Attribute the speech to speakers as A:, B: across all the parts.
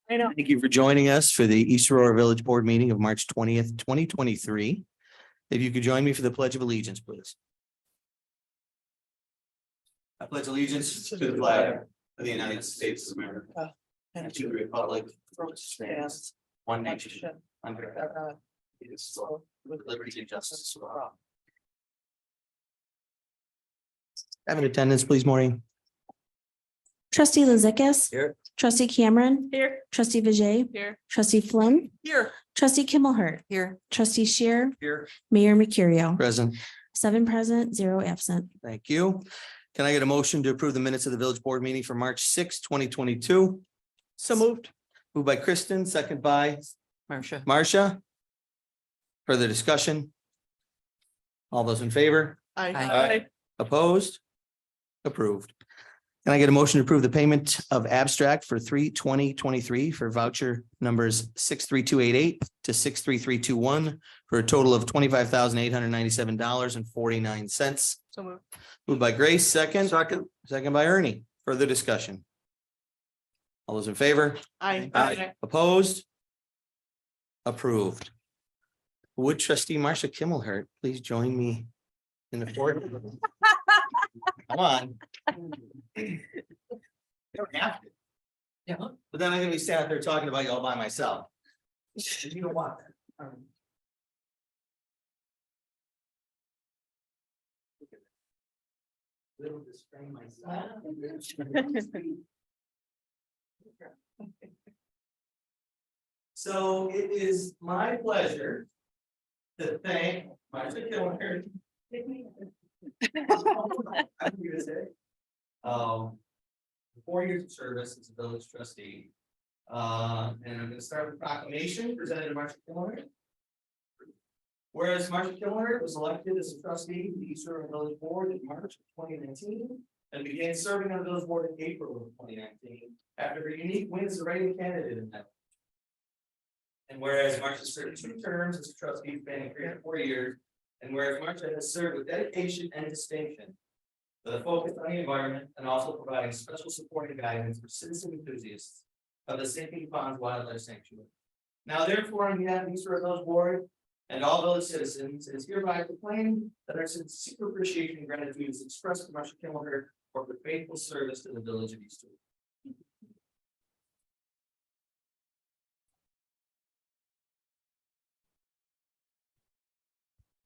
A: I know.
B: Thank you for joining us for the East Aurora Village Board meeting of March 20th, 2023. If you could join me for the Pledge of Allegiance, please. I pledge allegiance to the flag of the United States of America and to the republic for which it stands, one nation, under God, with liberty and justice for all. Have an attendance, please, Maureen.
C: Trustee Lizickis.
B: Here.
C: Trustee Cameron.
A: Here.
C: Trustee Vijay.
A: Here.
C: Trustee Flynn.
A: Here.
C: Trustee Kimmelhurt.
A: Here.
C: Trustee Shear.
B: Here.
C: Mayor Mercurio.
B: Present.
C: 7 present, 0 absent.
B: Thank you. Can I get a motion to approve the minutes of the village board meeting for March 6, 2022?
A: So moved.
B: Moved by Kristen, second by
A: Marcia.
B: Marcia. Further discussion? All those in favor?
A: Aye.
B: Opposed? Approved. Can I get a motion to approve the payment of abstract for 3/20/23 for voucher numbers 63288 to 63321 for a total of $25,897.49.
A: So moved.
B: Moved by Grace, second. Second by Ernie. Further discussion? All those in favor?
A: Aye.
B: Opposed? Approved. Would trustee Marcia Kimmelhurt please join me in the board? Come on. You don't have to.
A: Yeah.
B: But then I'm gonna be standing out there talking about you all by myself. You don't want that. Little distrain myself. So it is my pleasure to thank Marcia Kimmelhurt. I'm here to say, 4 years of service as a village trustee. And I'm gonna start with proclamation presented to Marcia Kimmelhurt. Whereas Marcia Kimmelhurt was elected as a trustee to the East Aurora Village Board in March of 2019 and began serving on the village board in April of 2019 after her unique win as a writing candidate in that. And whereas Marcia served 2 terms as a trustee spanning 3 and 4 years, and whereas Marcia has served with dedication and distinction with a focus on the environment and also providing special support and guidance for citizen enthusiasts of the Sinking Ponds Wildlife Sanctuary. Now therefore, on behalf of the East Aurora Village Board and all village citizens, it is hereby proclaimed that our sincere appreciation and gratitude is expressed to Marcia Kimmelhurt for her faithful service to the village of East Aurora.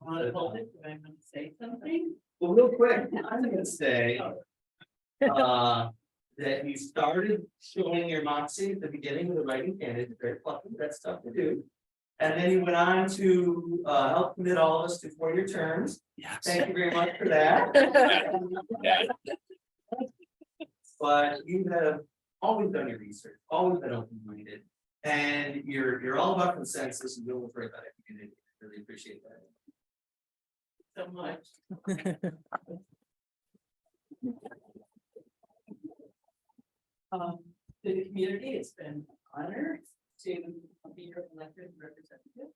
A: I'm gonna say something.
B: Well, real quick, I'm gonna say. That you started showing your moxie at the beginning of the writing candidate, very plucky, that's tough to do. And then you went on to help commit all of us to 4-year terms.
A: Yes.
B: Thank you very much for that. But you have always done your research, always been open-minded, and you're all about consensus and doing for a better community. Really appreciate that.
A: So much. To the community, it's been an honor to be your elected representative.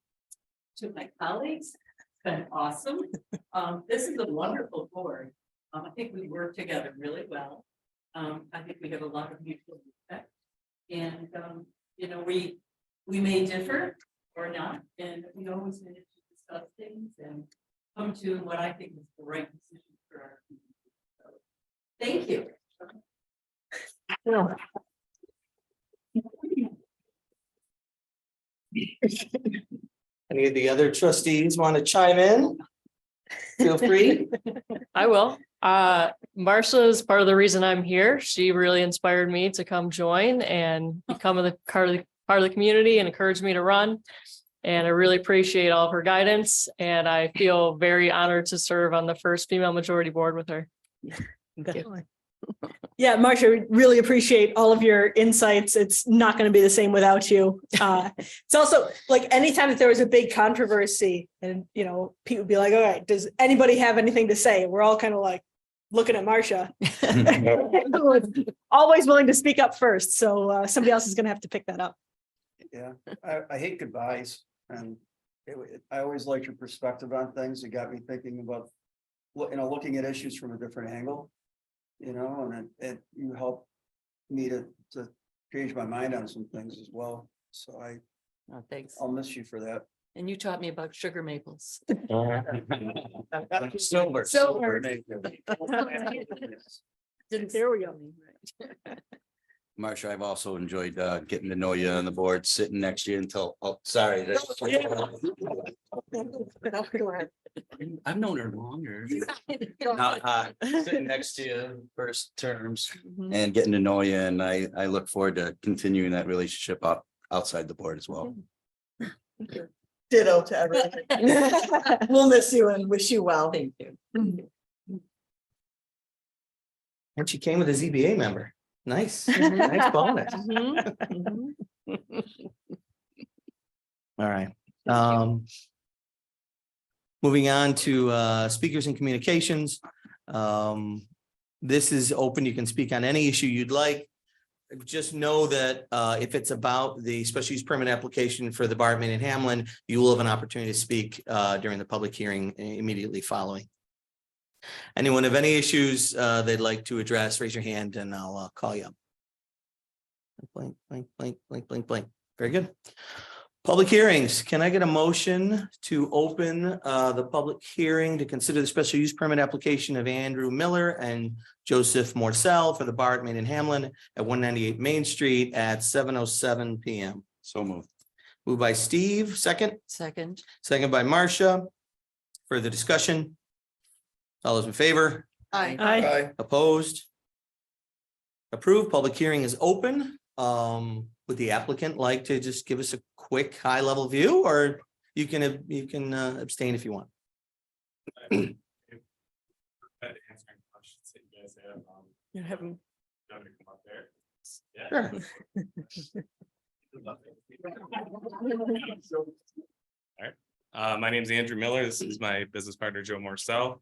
A: To my colleagues, it's been awesome. This is a wonderful board. I think we work together really well. I think we have a lot of mutual respect. And you know, we may differ or not, and we always manage to discuss things and come to what I think is the right decision for our community. So, thank you.
B: Any of the other trustees want to chime in? Feel free.
D: I will. Marcia is part of the reason I'm here. She really inspired me to come join and become part of the community and encouraged me to run. And I really appreciate all of her guidance. And I feel very honored to serve on the first female majority board with her.
E: Definitely. Yeah, Marcia, we really appreciate all of your insights. It's not going to be the same without you. It's also like anytime that there was a big controversy and, you know, people would be like, all right, does anybody have anything to say? We're all kind of like looking at Marcia. Always willing to speak up first. So somebody else is going to have to pick that up.
F: Yeah, I hate goodbyes, and I always like your perspective on things. It got me thinking about, looking at issues from a different angle, and you help me to change my mind on some things as well. So
G: Oh, thanks.
F: I'll miss you for that.
G: And you taught me about sugar maples.
F: Silver.
G: Silver.
E: There we go.
H: Marcia, I've also enjoyed getting to know you on the board, sitting next to you until, oh, sorry. I've known her longer. Sitting next to you first terms and getting to know you, and I look forward to continuing that relationship outside the board as well.
E: Ditto to everyone. We'll miss you and wish you well.
G: Thank you.
B: And she came with a ZBA member. Nice,
G: Mhm.
B: nice bonus.
G: Mhm.
B: All right. Moving on to speakers and communications. This is open. You can speak on any issue you'd like. Just know that if it's about the special use permit application for the bar at Main and Hamlin, you will have an opportunity to speak during the public hearing immediately following. Anyone have any issues they'd like to address, raise your hand and I'll call you up. Blink, blink, blink, blink, blink, blink. Very good. Public hearings. Can I get a motion to open the public hearing to consider the special use permit application of Andrew Miller and Joseph Morcell for the bar at Main and Hamlin at 198 Main Street at 7:07 PM?
H: So moved.
B: Moved by Steve, second.
G: Second.
B: Second by Marcia. Further discussion? All those in favor?
E: Aye.
B: Opposed? Approved. Public hearing is open. Would the applicant like to just give us a quick high level view, or you can abstain if you want?
I: Answering questions that you guys have.
E: You have them.
I: You want me to come up there? Yeah.
B: Sure.
I: All right. My name is Andrew Miller. This is my business partner, Joe Morcell.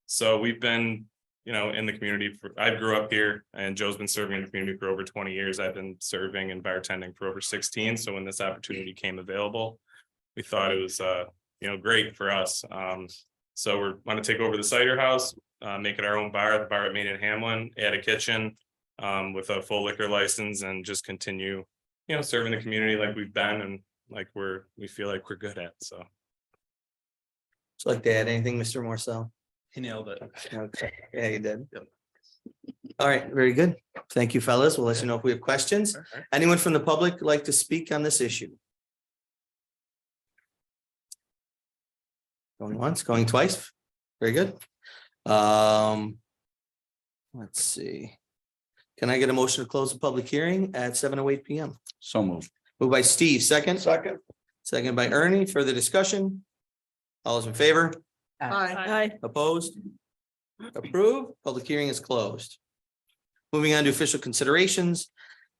I: So we've been, in the community I grew up here, and Joe's been serving in the community for over 20 years. I've been serving and bartending for over 16. So when this opportunity came available, we thought it was, great for us. So we want to take over the cider house, make it our own bar, the bar at Main and Hamlin, add a kitchen with a full liquor license, and just continue, serving the community like we've been and like we feel like we're good at. So.
B: Would you like to add anything, Mr. Morcell?
I: He nailed it.
B: Okay, yeah, you did. All right, very good. Thank you, fellas. We'll let you know if we have questions. Anyone from the public like to speak on this issue? Going once, going twice. Very good. Let's see. Can I get a motion to close the public hearing at 7:08 PM?
H: So moved.
B: Moved by Steve, second.
F: Second.
B: Second by Ernie. Further discussion? All those in favor?
E: Aye.
B: Opposed? Approved. Public hearing is closed. Moving on to official considerations.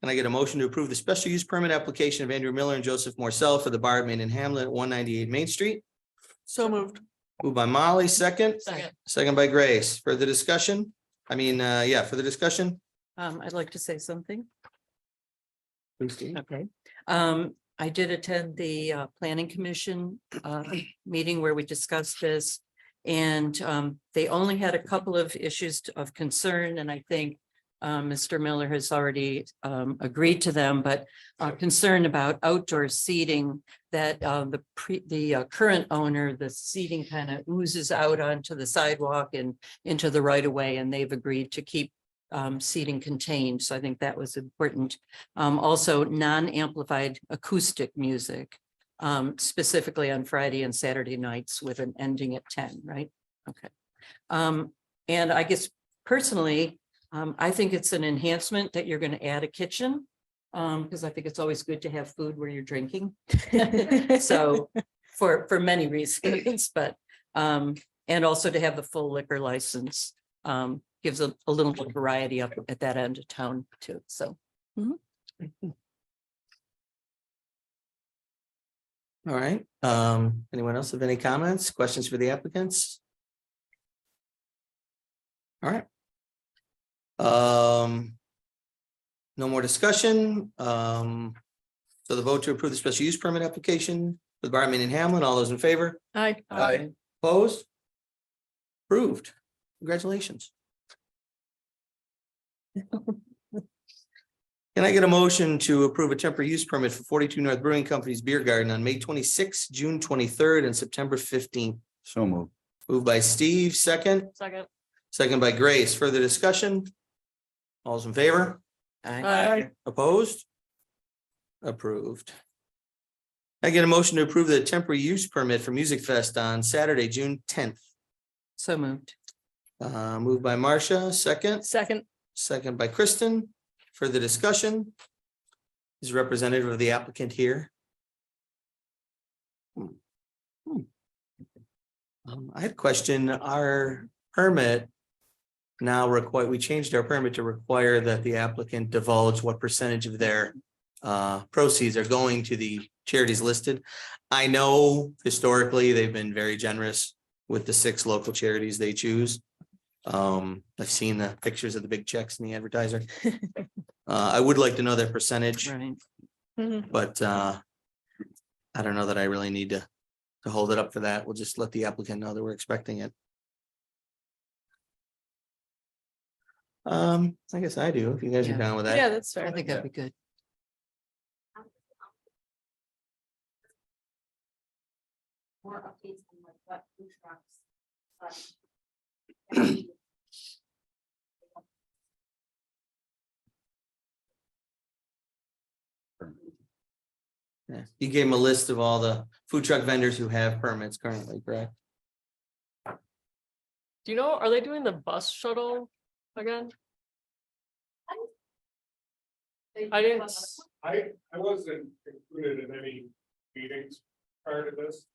B: Can I get a motion to approve the special use permit application of Andrew Miller and Joseph Morcell for the bar at Main and Hamlin at 198 Main Street?
E: So moved.
B: Moved by Molly, second.
G: Second.
B: Second by Grace. Further discussion? Further discussion?
G: I'd like to say something.
B: Please, Steve.
G: Okay. I did attend the planning commission meeting where we discussed this. And they only had a couple of issues of concern, and I think Mr. Miller has already agreed to them, but concern about outdoor seating, that the current owner, the seating kind of oozes out onto the sidewalk and into the right of way, and they've agreed to keep seating contained. So I think that was important. Also, non-amplified acoustic music, specifically on Friday and Saturday nights with an ending at 10, right? Okay. And I guess personally, I think it's an enhancement that you're going to add a kitchen, because I think it's always good to have food where you're drinking. So for many reasons, but and also to have the full liquor license gives a little more variety up at that end of town too. So.
B: All right. Anyone else have any comments, questions for the applicants? All right. No more discussion. So the vote to approve the special use permit application for the bar at Main and Hamlin. All those in favor?
E: Aye.
B: Aye. Opposed? Approved. Congratulations. Can I get a motion to approve a temporary use permit for 42 North Brewing Company's Beer Garden on May 26th, June 23rd, and September 15th?
H: So moved.
B: Moved by Steve, second. Second by Grace. Further discussion? All's in favor?
G: Aye.
B: Opposed? Approved. I get a motion to approve the temporary use permit for Music Fest on Saturday, June 10th.
G: So moved.
B: Moved by Marcia, second. Second by Kristen. Further discussion? Is representative of the applicant here? I had a question. Our permit now require, we changed our permit to require that the applicant divulge what percentage of their proceeds are going to the charities listed. I know historically they've been very generous with the 6 local charities they choose. I've seen the pictures of the big checks in the advertiser. I would like to know their percentage,
G: Right.
B: but I don't know that I really need to hold it up for that. We'll just let the applicant know that we're expecting it. I guess I do, if you guys are
G: Yeah.
B: down with that.
D: that's fair.
G: I think that'd be good.
A: More updates on like what food trucks.
B: Yeah, you gave them a list of all the food truck vendors who have permits currently, correct?
D: Do you know, are they doing the bus shuttle again? I didn't.
J: I wasn't included in any meetings prior to this.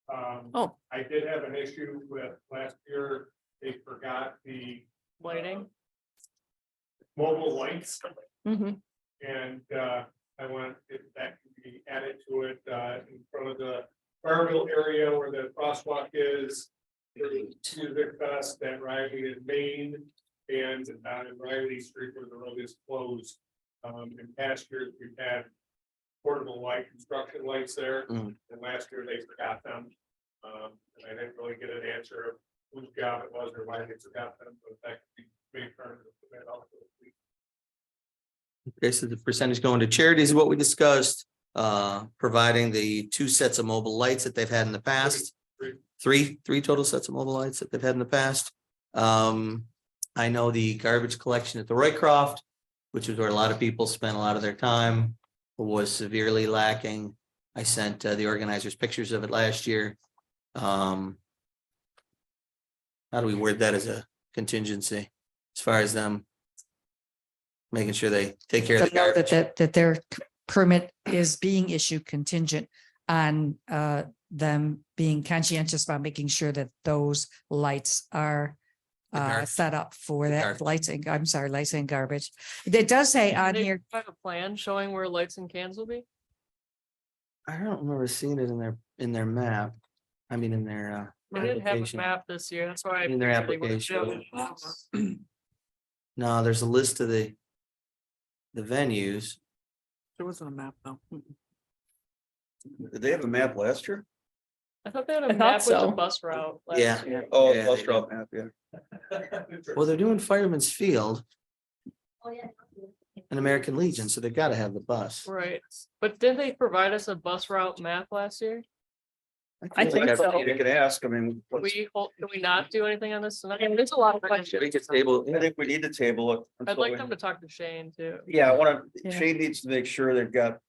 D: Oh.
J: I did have an issue with last year, they forgot the
D: Lighting.
J: mobile lights.
D: Mm-hmm.
J: And I want if that can be added to it in front of the Farmville area where the crosswalk is. Music Fest at Riley and Main and in Riley Street where the road is closed. In past years, we've had portable light construction lights there,
B: Mm.
J: and last year they forgot them. And I didn't really get an answer of whose job it was or why they forgot them, but that could be made part of that also.
B: Okay, so the percentage going to charities is what we discussed, providing the 2 sets of mobile lights that they've had in the past. Three total sets of mobile lights that they've had in the past. I know the garbage collection at the Roycroft, which is where a lot of people spent a lot of their time, was severely lacking. I sent the organizers pictures of it last year. How do we word that as a contingency as far as them making sure they take care of the
K: Know
B: garbage?
K: that their permit is being issued contingent on them being conscientious about making sure that those lights are
B: garbage.
K: set up for
B: The
K: that
B: garbage.
K: lights and garbage. It does say on
D: They
K: here,
D: have a plan showing where lights and cans will be.
B: I don't remember seeing it in their map. I mean, in their
D: They didn't have a
B: application.
D: map this year, that's why. I
B: In their
D: figured they would've
B: application.
D: shown.
B: No, there's a list of the venues.
E: There wasn't a map though.
F: Did they have a map last year?
D: I thought they had a
E: thought
D: map with the
E: so.
D: bus route. last
B: Yeah.
D: year.
F: Oh,
B: Yeah,
F: bus
B: they
F: route map, yeah.
B: Well, they're doing Fireman's Field
A: Oh, yeah.
B: and American Legion, so they gotta have the bus.
D: Right, but did they provide us a bus route map last year?
E: I
B: feel
E: think
B: like
E: so.
F: You could ask, I mean,
D: Can we not do anything on this tonight? I mean, there's a lot of
B: We
D: questions.
B: could table,
F: I think we need to table it.
D: I'd
F: until
D: like
F: we-
D: them to talk to Shane too.
F: Yeah, I wanna,
K: Yeah.
F: Shane needs to make sure they've got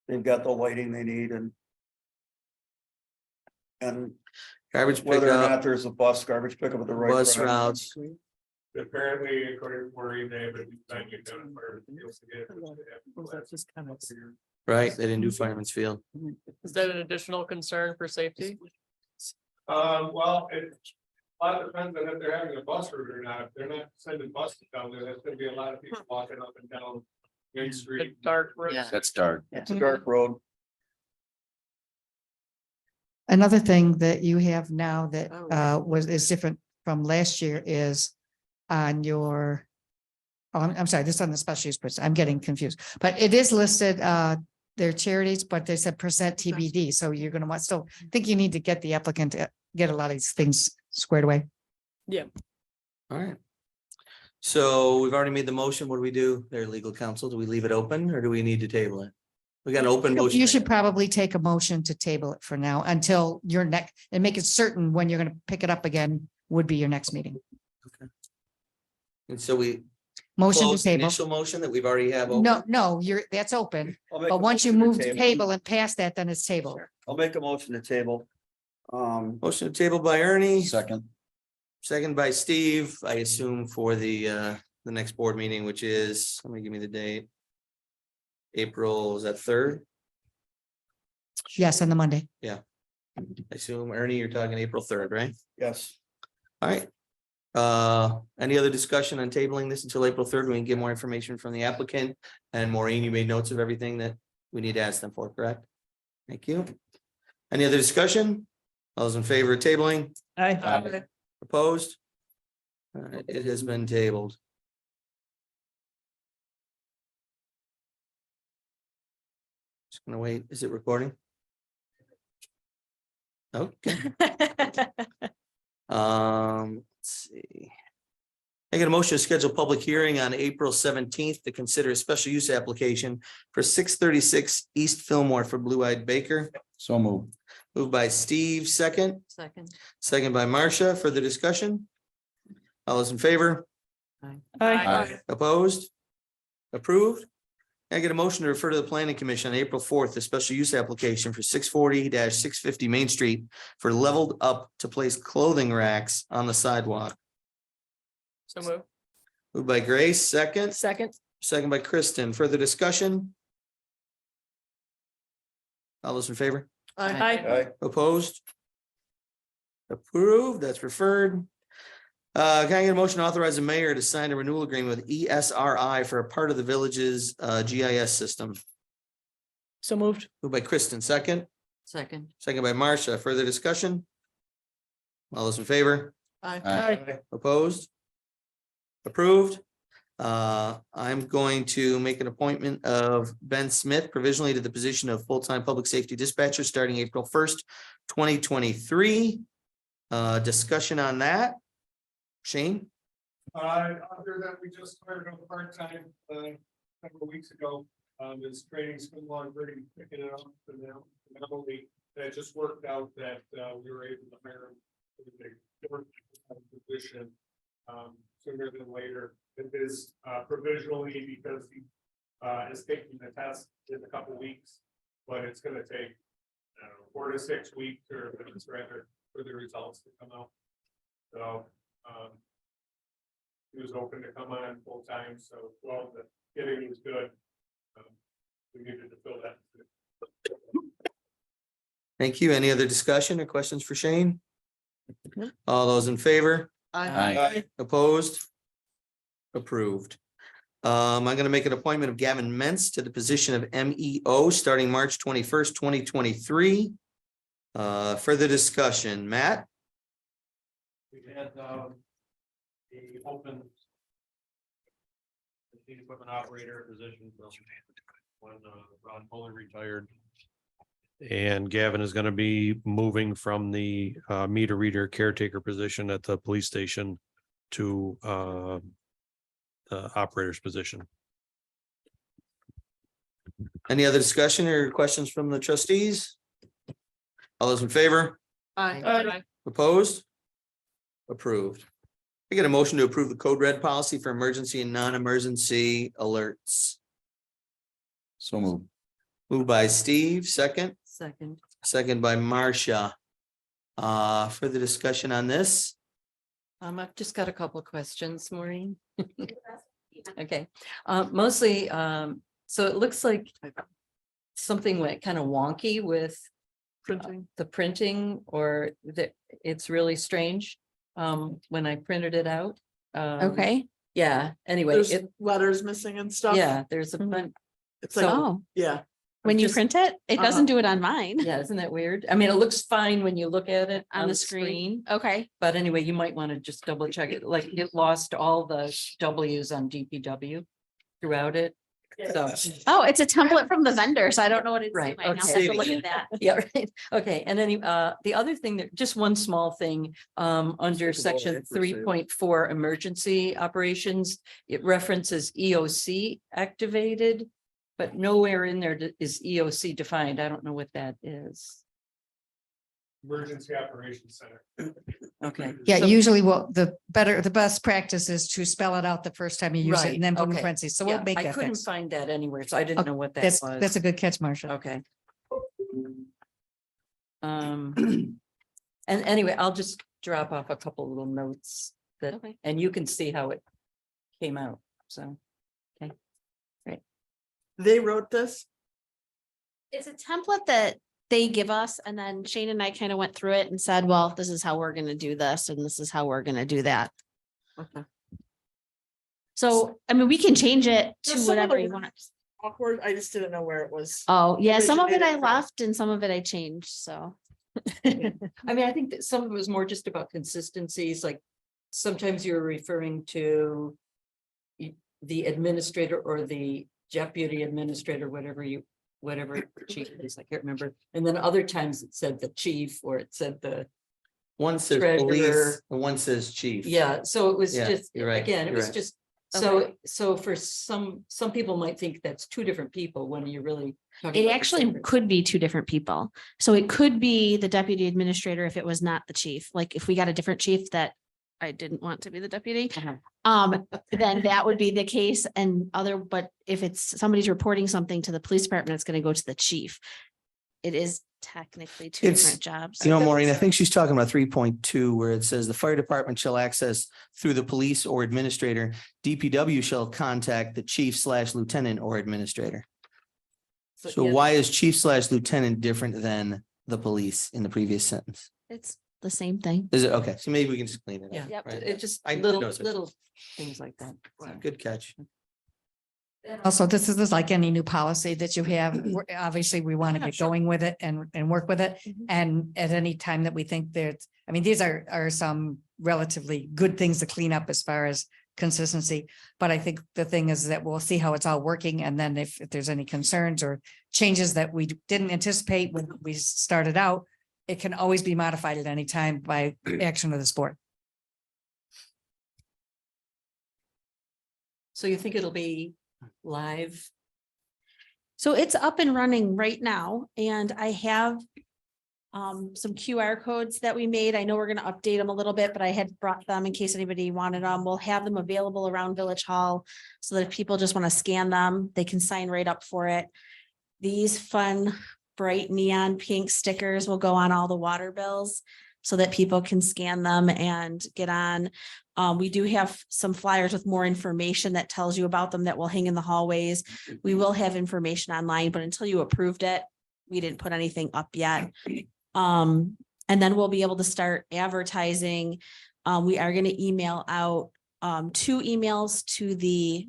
F: the lighting they need and
B: garbage
F: whether or
B: pickup,
F: not there's a garbage pickup at the right.
B: bus
F: time.
B: routes.
J: Apparently, according to Maureen, they have a new venue down where.
E: Just kind of.
B: Right, they didn't do Fireman's Field.
D: Is that an additional concern for safety?
J: Well, a lot depends on if they're having a bus route or not. If they're not sending buses down there, there's gonna be a lot of people walking up and down Main
D: The
J: Street.
D: dark road.
G: Yeah.
H: That's dark.
F: It's a dark road.
K: another thing that you have now that
E: Oh,
K: is different from last year is on your, oh, I'm sorry, this is on the special use person. I'm getting confused, but it is listed, their charities, but they said percent TBD. So you're gonna want, still think you need to get the applicant to get a lot of these things squared away.
B: All right. So we've already made the motion. What do we do there, legal counsel? Do we leave it open or do we need to table it? We got an open motion.
K: You should probably take a motion to table it for now until your next, and make it certain when you're gonna pick it up again would be your next meeting.
B: And so we
K: Motion to
B: close the
K: table.
B: initial motion that we've already have open.
K: No, that's open,
F: I'll make a
K: but once you
F: motion to
K: move the table and pass that, then it's tabled.
F: I'll make a motion to table.
B: Motion to table by Ernie,
H: Second.
B: second by Steve, I assume for the next board meeting, which is, somebody give me the date. April, is that 3rd?
K: Yes, on the Monday.
B: I assume, Ernie, you're talking April 3rd, right?
F: Yes.
B: All right. Any other discussion on tabling this until April 3rd? We can get more information from the applicant. And Maureen, you made notes of everything that we need to ask them for, correct? Thank you. Any other discussion? All those in favor of tabling?
E: Aye.
B: Opposed? It has been tabled. Just gonna wait. Is it recording? Okay. Let's see. I get a motion to schedule a public hearing on April 17th to consider a special use application for 636 East Fillmore for Blue Eyed Baker.
H: So moved.
B: Moved by Steve, second,
G: Second.
B: by Marcia. Further discussion? All those in favor?
D: Aye.
B: Opposed? Approved? I get a motion to refer to the planning commission on April 4th, a special use application for 640-650 Main Street for leveled up to place clothing racks on the sidewalk.
D: So move.
B: Moved by Grace, second,
D: Second.
B: second by Kristen. Further discussion? All those in favor?
D: Aye.
B: Opposed? Approved, that's referred. Can I get a motion to authorize the mayor to sign a renewal agreement with ESRI for a part of the village's GIS system?
D: So moved.
B: Moved by Kristen, second,
G: Second.
B: second by Marcia. Further discussion? All those in favor?
D: Aye.
B: Opposed? Approved. I'm going to make an appointment of Ben Smith provisionally to the position of full-time public safety dispatcher starting April 1st, 2023. Discussion on that. Shane?
J: Other than we just hired a part-time, several weeks ago, his training's been long, really picking it up for now. Not only that just worked out that, we were able to hire him for the different position, sooner than later. It is, provisionally because he, is taking the test in a couple weeks, but it's gonna take, I don't know, 4 to 6 weeks or it's rather for the results to come out. So, he was open to come on full time, so well, the getting was good. We needed to fill that.
B: Thank you. Any other discussion or questions for Shane? All those in favor?
H: Aye.
B: Opposed? Approved. I'm going to make an appointment of Gavin Mentz to the position of MEO starting March 21st, 2023. Further discussion, Matt?
J: We had, the open. The equipment operator position when Ron Fuller retired.
L: And Gavin is going to be moving from the meter reader caretaker position at the police station to the operator's position.
B: Any other discussion or questions from the trustees? All those in favor?
D: Aye.
B: Opposed? Approved. I get a motion to approve the code red policy for emergency and non-emergency alerts.
H: So moved.
B: Moved by Steve, second,
G: Second.
B: second by Marcia. Further discussion on this?
G: I've just got a couple of questions, Maureen. Okay, mostly, so it looks like something went kind of wonky with the printing, or that it's really strange when I printed it out.
C: Okay.
G: Yeah, anyway,
E: There's
G: it,
E: letters missing and stuff.
G: yeah, there's a bunch.
E: It's like,
C: Oh,
E: yeah.
C: when you
G: just-
C: print it, it doesn't do it on mine.
G: Yeah, isn't that weird? I mean, it looks fine when you look at it
C: On the screen. Okay.
G: But anyway, you might want to just double check it, like it lost all the W's on DPW throughout it. So,
C: Oh, it's a template from the vendor, so I don't know what it's.
G: Right,
C: doing. I'll have
G: okay.
C: to look at that.
G: yeah, right. Okay, and then the other thing that, just one small thing, under section 3.4 emergency operations, it references EOC activated, but nowhere in there is EOC defined. I don't know what that is.
J: Emergency Operations Center.
G: Okay.
K: Yeah,
G: so-
K: usually the best practice is to spell it out the first time you use it
G: Right,
K: and then put in
G: okay.
K: parentheses. So
G: Yeah,
K: we'll make
G: I
K: that
G: couldn't
K: fix.
G: find that anywhere, so I didn't know what that
K: That's
G: was.
K: a good catch, Marcia.
G: Okay. And anyway, I'll just drop off a couple little notes that,
C: Okay.
G: and you can see how it came out, so.
E: They wrote this.
C: It's a template that they give us, and then Shane and I kind of went through it and said, well, this is how we're gonna do this, and this is how we're gonna do that.
G: Okay.
C: So, I mean, we can change it to
E: Some of
C: whatever
E: the
C: you want.
E: Awkward. I just didn't know where it was.
C: Oh, yeah, some of it I
E: originated from.
C: left and some of it I changed, so.
G: I mean, I think that some of it was more just about consistencies, like sometimes you're referring to the administrator or the deputy administrator, whatever chief it is, I can't remember. And then other times it said the chief or it said the,
B: One says
G: Treasurer.
B: police and one says chief.
G: yeah, so it was
B: Yeah,
G: just,
B: you're right,
G: again, it
B: you're
G: was
B: right.
G: just, so for some people might think that's two different people when you're really. talking
C: It
G: about the
C: actually
G: same person.
C: could be two different people. So it could be the deputy administrator if it was not the chief. Like if we got a different chief that I didn't want to be the deputy,
G: Uh-huh.
C: then that would be the case but if it's somebody's reporting something to the police department, it's going to go to the chief. It is technically two
B: It's-
C: different jobs.
B: You know, Maureen, I think she's talking about 3.2 where it says the fire department shall access through the police or administrator. DPW shall contact the chief/lieutenant or administrator. So
G: yeah,
B: why is chief/lieutenant different than the police in the previous sentence?
C: It's the same thing.
B: Is it? Okay, so maybe we can just clean it
G: Yeah,
B: up.
C: Yep.
B: right?
G: it just
B: I
G: little
B: noticed it.
G: things like that. So.
B: Good catch.
K: Also, this is like any new policy that you have. Obviously, we want to get going with it and work with it.
C: Mhm.
K: And at any time that we think there's, I mean, these are some relatively good things to clean up as far as consistency. But I think the thing is that we'll see how it's all working. And then if there's any concerns or changes that we didn't anticipate when we started out, it can always be modified at any time by action of this board.
G: So you think it'll be live?
C: So it's up and running right now, and I have some QR codes that we made. I know we're gonna update them a little bit, but I had brought them in case anybody wanted them. We'll have them available around Village Hall so that if people just want to scan them, they can sign right up for it. These fun, bright neon pink stickers will go on all the water bills so that people can scan them and get on. We do have some flyers with more information that tells you about them that will hang in the hallways. We will have information online, but until you approved it, we didn't put anything up yet. And then we'll be able to start advertising. We are going to email out 2 emails to the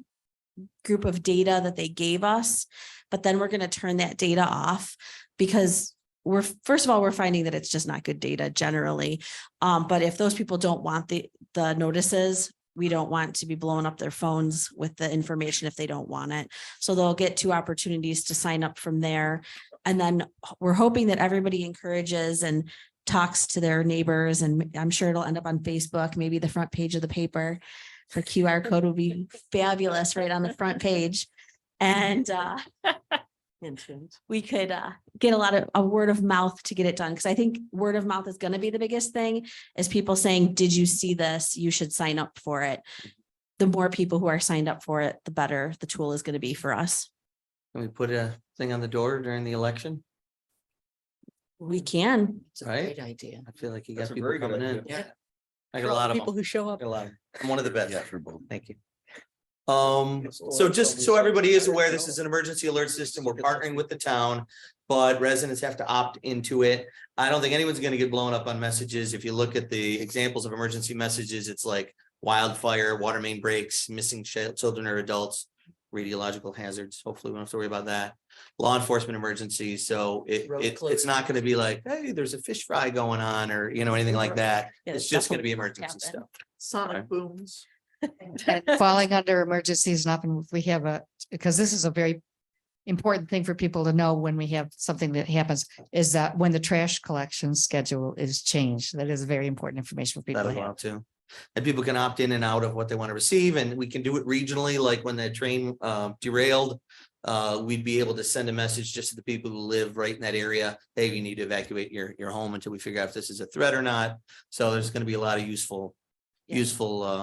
C: group of data that they gave us, but then we're going to turn that data off because first of all, we're finding that it's just not good data generally. But if those people don't want the notices, we don't want to be blowing up their phones with the information if they don't want it. So they'll get 2 opportunities to sign up from there. And then we're hoping that everybody encourages and talks to their neighbors, and I'm sure it'll end up on Facebook, maybe the front page of the paper. The QR code will be fabulous right on the front page. And we could get a word of mouth to get it done. Because I think word of mouth is going to be the biggest thing, is people saying, did you see this? You should sign up for it. The more people who are signed up for it, the better the tool is going to be for us.
B: Can we put a thing on the door during the election?
C: We can.
G: It's a
B: Right?
G: great idea.
B: I feel like you
F: That's
B: got
F: a
B: people
F: very good
B: coming in.
F: idea.
G: Yeah.
B: I got a lot of
E: People
B: them.
E: who show up.
B: Got a lot of 'em. I'm one of the best.
H: Yeah, for both.
B: Thank you. So just so everybody is aware, this is an emergency alert system. We're partnering with the town, but residents have to opt into it. I don't think anyone's gonna get blown up on messages. If you look at the examples of emergency messages, it's like wildfire, water main breaks, missing children or adults, radiological hazards. Hopefully we don't have to worry about that. Law enforcement emergencies. So
G: Road
B: it's not gonna be like, hey, there's a fish fry going on or, anything like that.
C: Yeah,
B: It's just gonna be
C: definitely
B: emergency
C: happen.
B: stuff.
E: Sonic booms.
K: and falling under emergencies and often we have because this is a very important thing for people to know when we have something that happens, is that when the trash collection schedule is changed, that is very important information for people
B: That'll
K: to
B: go
K: have.
B: out too. And people can opt in and out of what they want to receive, and we can do it regionally, like when the train derailed. We'd be able to send a message just to the people who live right in that area. Hey, you need to evacuate your home until we figure out if this is a threat or not. So there's going to be a lot of useful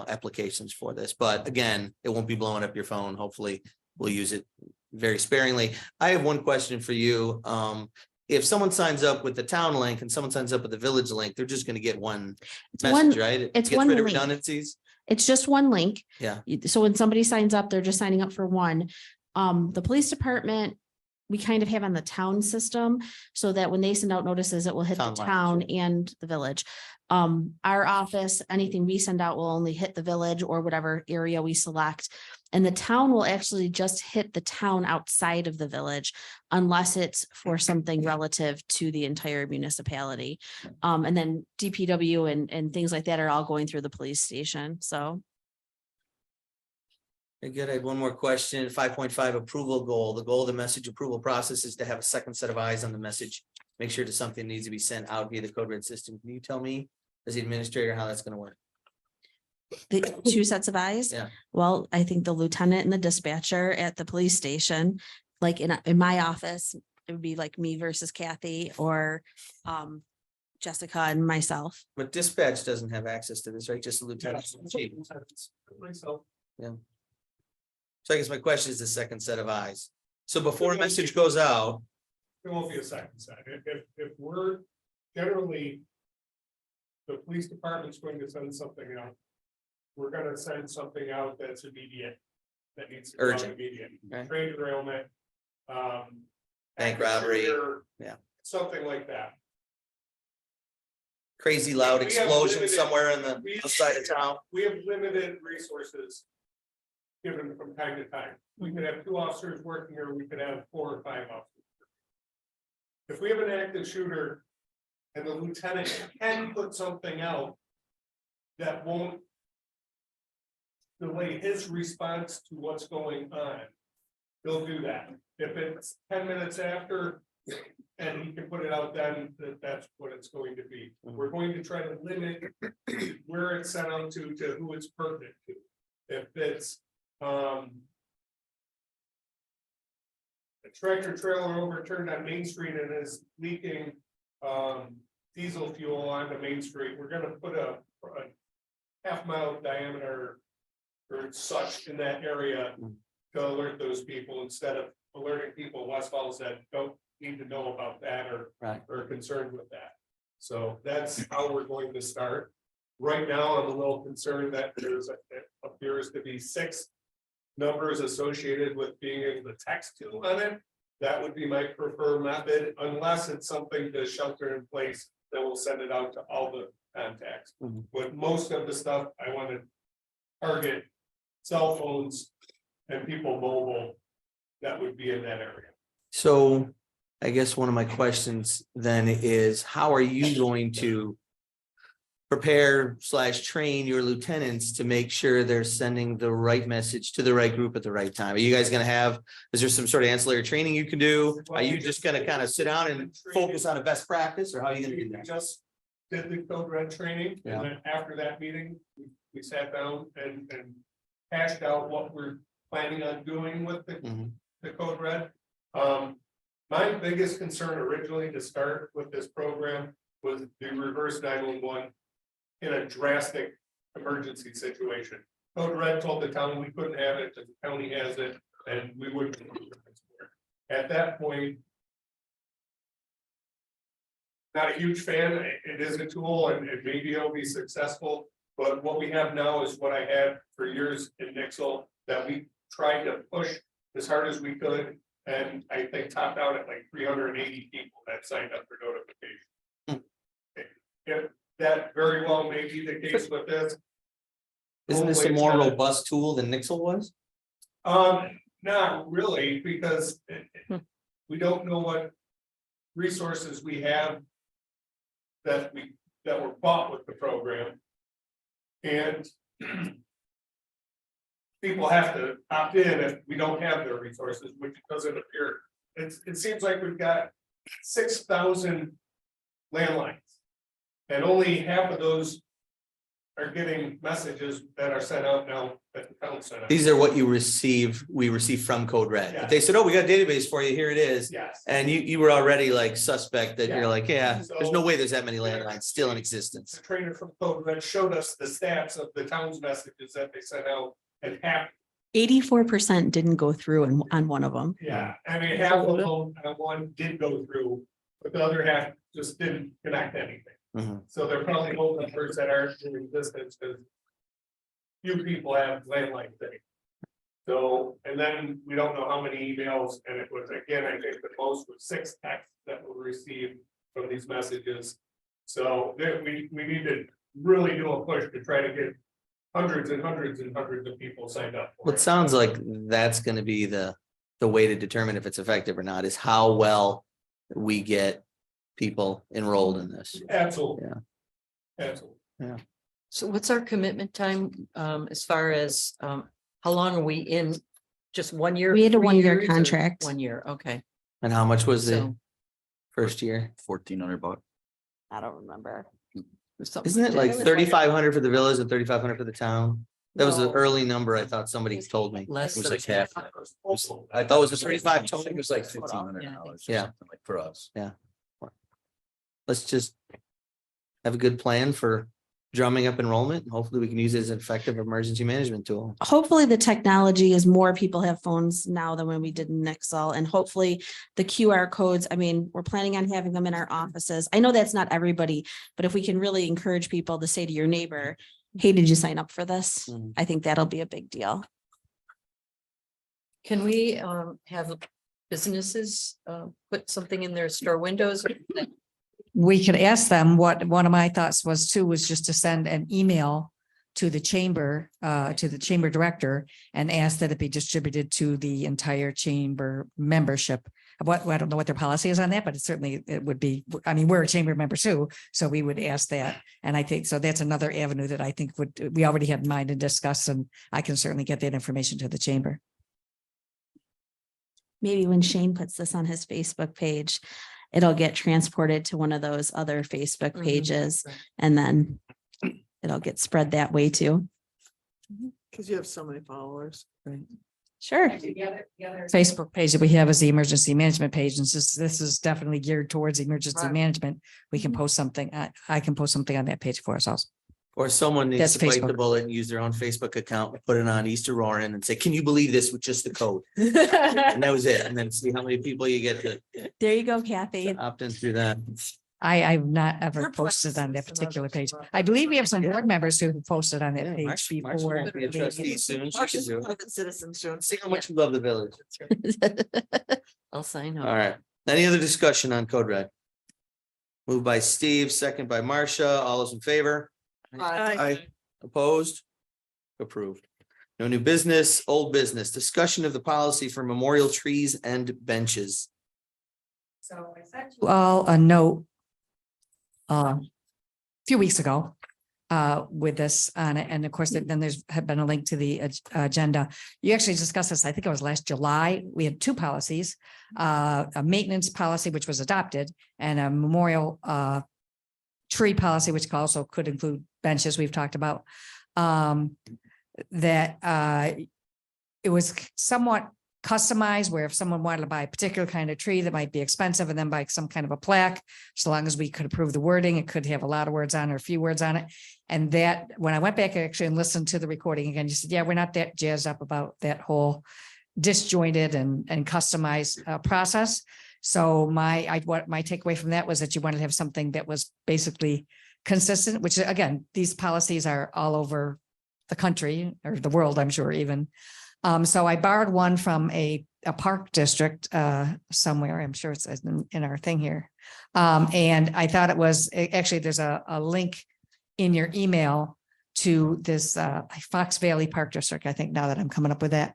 B: applications for this. But again, it won't be blowing up your phone. Hopefully we'll use it very sparingly. I have one question for you. If someone signs up with the town link and someone signs up with the village link, they're just going to get one message, right? It
C: it's
B: gets
C: one
B: rid of
C: link.
B: redundancies.
C: It's just one link.
B: Yeah.
C: So when somebody signs up, they're just signing up for one. The police department, we kind of have on the town system so that when they send out notices, it will hit the
B: Town line,
C: town and the village. Our office, anything we send out will only hit the village or whatever area we select. And the town will actually just hit the town outside of the village unless it's for something relative to the entire municipality. And then DPW and things like that are all going through the police station. So.
B: Very good. I had one more question. 5.5 approval goal. The goal of the message approval process is to have a second set of eyes on the message. Make sure that something needs to be sent out via the code red system. Can you tell me as the administrator how that's going to work?
C: The two sets of eyes?
B: Yeah.
C: Well, I think the lieutenant and the dispatcher at the police station, like in my office, it would be like me versus Kathy or Jessica and myself.
B: But dispatch doesn't have access to this, right? Just the lieutenant. Chief.
J: Myself.
B: Yeah. So I guess my question is the second set of eyes. So before a message goes out,
J: There won't be a second set. If we're generally, the police department's going to send something out. We're gonna send something out that's immediate. That needs to be
B: Urgent.
J: immediate.
B: Okay.
J: Train derailment.
B: Bank robbery. Yeah.
J: Something like that.
B: crazy loud
J: We have
B: explosion
J: limited-
B: somewhere in the outside of town.
J: We have limited resources. Given from time to time. We could have 2 officers working, or we could have 4 or 5 officers. If we have an active shooter. And the lieutenant can put something out. That won't. Delay his response to what's going on. He'll do that. If it's 10 minutes after. And he can put it out then, that's what it's going to be. We're going to try to limit. Where it's sent out to who it's pertinent to. If it's. A tractor trailer overturned on Main Street and is leaking diesel fuel onto Main Street, we're gonna put a half-mile diameter or such in that area to alert those people instead of alerting people West Falls that don't need to know about that or are concerned with that. So that's how we're going to start. Right now, I'm a little concerned that it appears to be 6 numbers associated with being able to text to on it. That would be my preferred method, unless it's something to shelter in place, then we'll send it out to all the contacts. With most of the stuff, I want to target cell phones and people mobile that would be in that area.
B: So I guess one of my questions then is, how are you going to prepare / train your lieutenants to make sure they're sending the right message to the right group at the right time? Are you guys gonna have, is there some sort of ancillary training you can do? Are you just gonna kind of sit down and focus on a best practice, or how are you gonna do
J: We
B: that?
J: just did the code red training,
B: Yeah.
J: and then after that meeting, we sat down and hashed out what we're planning on doing with the code red. My biggest concern originally to start with this program was the reverse 911 in a drastic emergency situation. Code red told the town we couldn't have it, the county has it, and we wouldn't. At that point. Not a huge fan, it is a tool and maybe it'll be successful, but what we have now is what I had for years in Nixle that we tried to push as hard as we could. And I think topped out at like 380 people that signed up for notification. If that very well may be the case with this.
B: Isn't this a
J: Hopefully
B: more
J: it's not-
B: robust tool than Nixle was?
J: Not really, because we don't know what resources we have. That were bought with the program. And people have to opt in if we don't have their resources, which doesn't appear. It seems like we've got 6,000 landlines. And only half of those are getting messages that are sent out now at the town center.
B: These are what we receive from Code Red. If they said, oh, we got a database for you, here it is.
J: Yes.
B: And you were already like suspect that
J: Yeah.
B: you're like, yeah,
J: So-
B: there's no way there's that many landlines still in existence.
J: The trainer from Code Red showed us the stats of the town's messages that they sent out, and half,
C: 84% didn't go through on one of them.
J: yeah, I mean, half of them, one did go through, but the other half just didn't connect anything.
B: Mhm.
J: So they're probably old numbers that are in existence, because few people have landline thing. So, and then we don't know how many emails, and it was, again, I think the most was 6 texts that were received from these messages. So there, we need to really do a push to try to get hundreds and hundreds and hundreds of people signed up. for
B: Well, it sounds like that's gonna be the way to determine if it's effective or not, is how well we get people enrolled in this.
J: Absolutely.
B: Yeah.
J: Absolutely.
G: So what's our commitment time, as far as, how long are we in? Just 1 year?
C: We had a
G: 3
C: one-year
G: years, or
C: contract.
G: 1 year, okay.
B: And how much was the
G: So.
B: first year?
H: $1,400.
C: I don't remember.
G: something
B: Isn't it like 3,500 for the villas and 3,500 for the town? That was an
G: No.
B: early number. I thought somebody told me.
G: Less
H: It was
G: than
H: like half.
B: I thought it was a 35
H: I
B: total.
H: think it was like $1,500.
B: Yeah.
H: Like for us.
B: Let's just have a good plan for drumming up enrollment. and Hopefully we can use it as an effective emergency management tool.
C: Hopefully the technology is more people have phones now than when we did in Excel, and hopefully the QR codes, I mean, we're planning on having them in our offices. I know that's not everybody, but if we can really encourage people to say to your neighbor, hey, did you sign up for this?
B: Mhm.
C: I think that'll be a big deal.
G: Can we have businesses put something in their store windows?
K: We could ask them what, one of my thoughts was too, was just to send an email to the chamber director and ask that it be distributed to the entire chamber membership. What, I don't know what their policy is on that, but it would be, I mean, we're a chamber member too, so we would ask that. And I think, so that's another avenue that I think we already had in mind and discussed, and I can certainly get that information to the chamber.
C: Maybe when Shane puts this on his Facebook page, it'll get transported to one of those other Facebook
G: Mhm.
C: pages, and then it'll get spread that way too.
M: Because you have so many followers.
C: Sure.
K: Facebook page that we have is the emergency management page, and this is definitely geared towards emergency
M: Right.
K: management. We can post something, I can post something on that page for us also.
B: Or someone needs
K: That's
B: to bite the
K: Facebook.
B: bullet and use their own Facebook account, put it on East Aurora and say, can you believe this with just the code? And that was it. And then see how many people you get to
C: There you go, Kathy.
B: opt in through that.
K: I've not ever
M: Your
K: posted on that
M: place is
K: particular
M: another
K: page.
M: spot.
K: I believe we have some board members who have posted on that
B: Yeah,
K: page
B: Marcia
K: before.
B: won't be a trustee soon. She can
M: Marcia's
B: do it.
M: private citizen soon.
B: See how much you love the village.
G: I'll sign
B: All
G: up.
B: right. Any other discussion on Code Red? Moved by Steve, second by Marcia. All those in favor?
M: Aye.
B: Opposed? Approved. No new business, old business, discussion of the policy for memorial trees and benches.
A: So I sent you.
K: Well, a note. A few weeks ago. With this on it, and of course, then there's had been a link to the agenda. You actually discussed this, I think it was last July. We had two policies. A maintenance policy, which was adopted, and a memorial tree policy, which also could include benches we've talked about. That it was somewhat customized, where if someone wanted to buy a particular kind of tree that might be expensive and then buy some kind of a plaque, so long as we could approve the wording, it could have a lot of words on it or a few words on it. And that, when I went back actually and listened to the recording again, you said, yeah, we're not that jazzed up about that whole disjointed and customized process. So what my takeaway from that was that you wanted to have something that was basically consistent, which again, these policies are all over the country or the world, I'm sure even. So I borrowed one from a park district somewhere. I'm sure it's in our thing here. And I thought it was, actually, there's a link in your email to this Fox Valley Park District, I think, now that I'm coming up with that.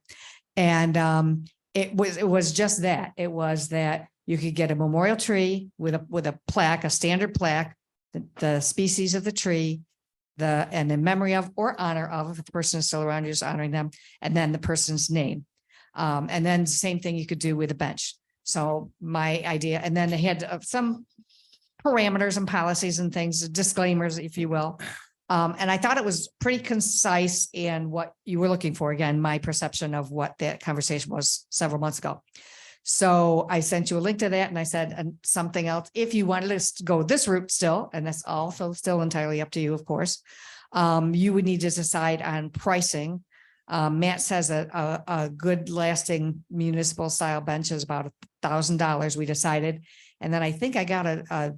K: And it was just that. It was that you could get a memorial tree with a plaque, a standard plaque, the species of the tree, and in memory of or honor of, if the person is still around, you're just honoring them, and then the person's name. And then the same thing you could do with a bench. So my idea, and then they had some parameters and policies and things, disclaimers, if you will. And I thought it was pretty concise in what you were looking for. Again, my perception of what that conversation was several months ago. So I sent you a link to that and I said, and something else, if you wanted to go this route still, and that's also still entirely up to you, of course, you would need to decide on pricing. Matt says a good lasting municipal style bench is about $1,000, we decided. And then I think I got a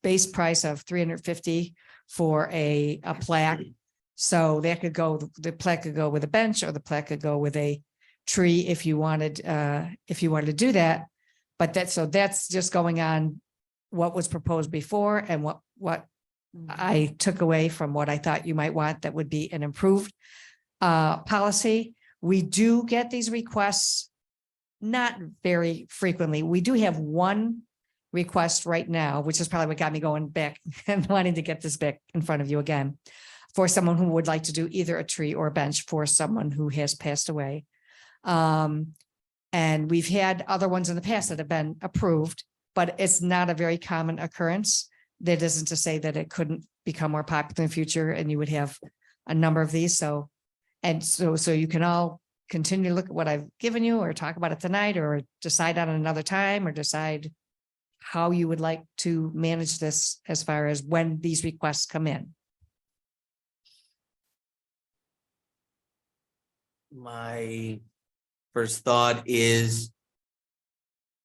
K: base price of $350 for a plaque. So that could go, the plaque could go with a bench, or the plaque could go with a tree if you wanted to do that. But that's just going on what was proposed before and what I took away from what I thought you might want that would be an improved policy. We do get these requests, not very frequently. We do have one request right now, which is probably what got me going back and wanting to get this back in front of you again, for someone who would like to do either a tree or a bench for someone who has passed away. And we've had other ones in the past that have been approved, but it's not a very common occurrence. That isn't to say that it couldn't become more popular in the future and you would have a number of these. So you can all continue to look at what I've given you, or talk about it tonight, or decide on another time, or decide how you would like to manage this as far as when these requests come in.
B: My first thought is,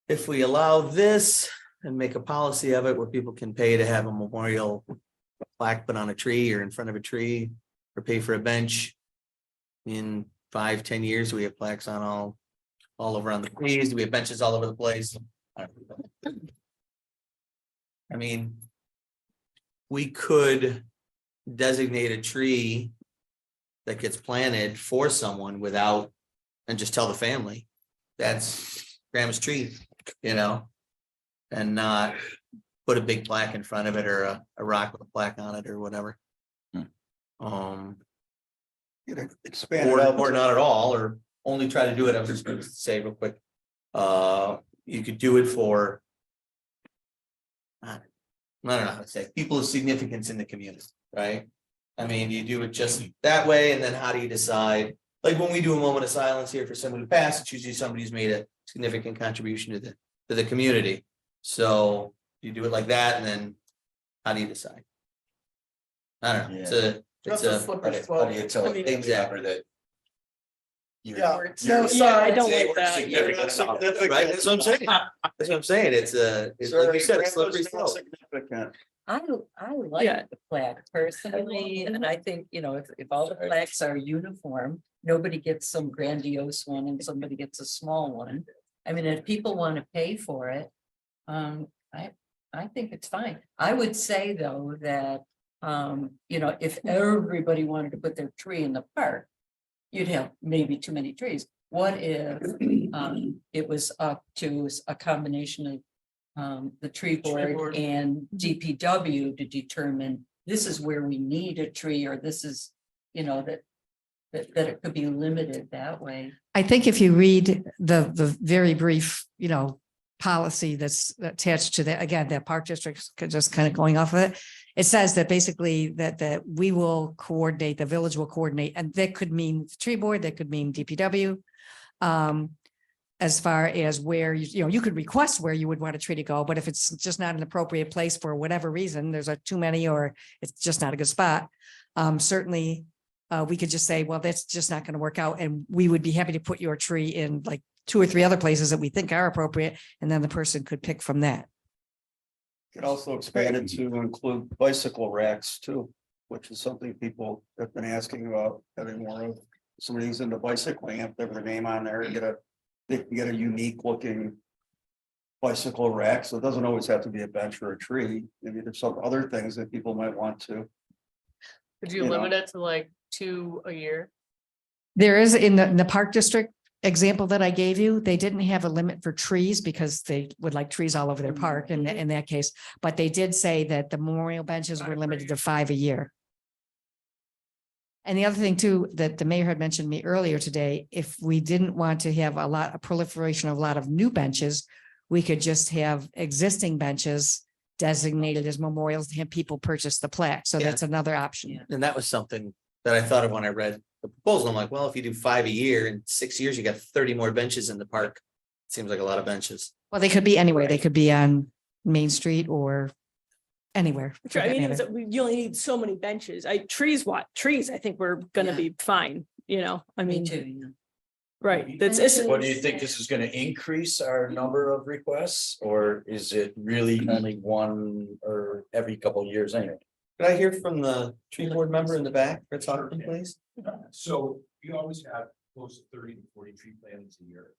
B: if we allow this and make a policy of it where people can pay to have a memorial plaque put on a tree or in front of a tree, or pay for a bench, in 5-10 years, we have plaques on all over on the trees. We have benches all over the place. I mean, we could designate a tree that gets planted for someone without, and just tell the family that's grandma's tree, and not put a big plaque in front of it, or a rock with a plaque on it or whatever.
F: Expand it out.
B: Or not at all, or only try to do it. I was just going to say real quick, you could do it for, I don't know how to say, people of significance in the community, right? I mean, you do it just that way, and then how do you decide? Like when we do a moment of silence here for someone who passed, it's usually somebody who's made a significant contribution to the community. So you do it like that, and then how do you decide? I don't know.
M: That's a slippery slope.
B: Exactly.
H: that.
F: Yeah.
D: I don't like that.
B: Right, that's what I'm saying. That's what I'm saying. It's like you said, a slippery slope.
F: Significant.
G: I like
D: Yeah.
G: the plaque personally, and I think, if all the plaques are uniform, nobody gets some grandiose one and somebody gets a small one. I mean, if people want to pay for it, I think it's fine. I would say though that, if everybody wanted to put their tree in the park, you'd have maybe too many trees. What if it was up to a combination of the tree board and DPW to determine this is where we need a tree, or this is, that it could be limited that way.
K: I think if you read the very brief, policy that's attached to that, again, that park district, just kind of going off of it. It says that basically that we will coordinate, the village will coordinate, and that could mean tree board, that could mean DPW. As far as where, you could request where you would want a tree to go, but if it's just not an appropriate place for whatever reason, there's too many, or it's just not a good spot. Certainly, we could just say, well, that's just not going to work out. And we would be happy to put your tree in like 2 or 3 other places that we think are appropriate. And then the person could pick from that.
F: Could also expand it to include bicycle racks too, which is something people have been asking about having more of. Somebody's into bicycling, have their name on there, they can get a unique looking bicycle rack. So it doesn't always have to be a bench or a tree. Maybe there's some other things that people might want to.
D: Could you limit it to like 2 a year?
K: There is in the park district example that I gave you, they didn't have a limit for trees because they would like trees all over their park in that case. But they did say that the memorial benches were limited to 5 a year. And the other thing too, that the mayor had mentioned to me earlier today, if we didn't want to have a proliferation of a lot of new benches, we could just have existing benches designated as memorials to have people purchase the plaque. So
H: Yeah.
K: that's another option.
H: And that was something that I thought of when I read the proposal. I'm like, well, if you do 5 a year, in 6 years, you got 30 more benches in the park. Seems like a lot of benches.
K: Well, they could be anywhere. They could be on Main Street or anywhere. for
E: Sure, I
K: that
E: mean,
K: matter.
E: you only need so many benches. Trees, I think we're gonna
G: Yeah.
E: be fine, I
G: Me
E: mean,
G: too, yeah.
E: right, it's.
N: What do you think this is gonna increase our number of requests, or is it really only one or every couple of years anyway?
H: Could I hear from the tree board member in the back for talking, please?
O: So we always have close to 30 to 40 tree plantings a year.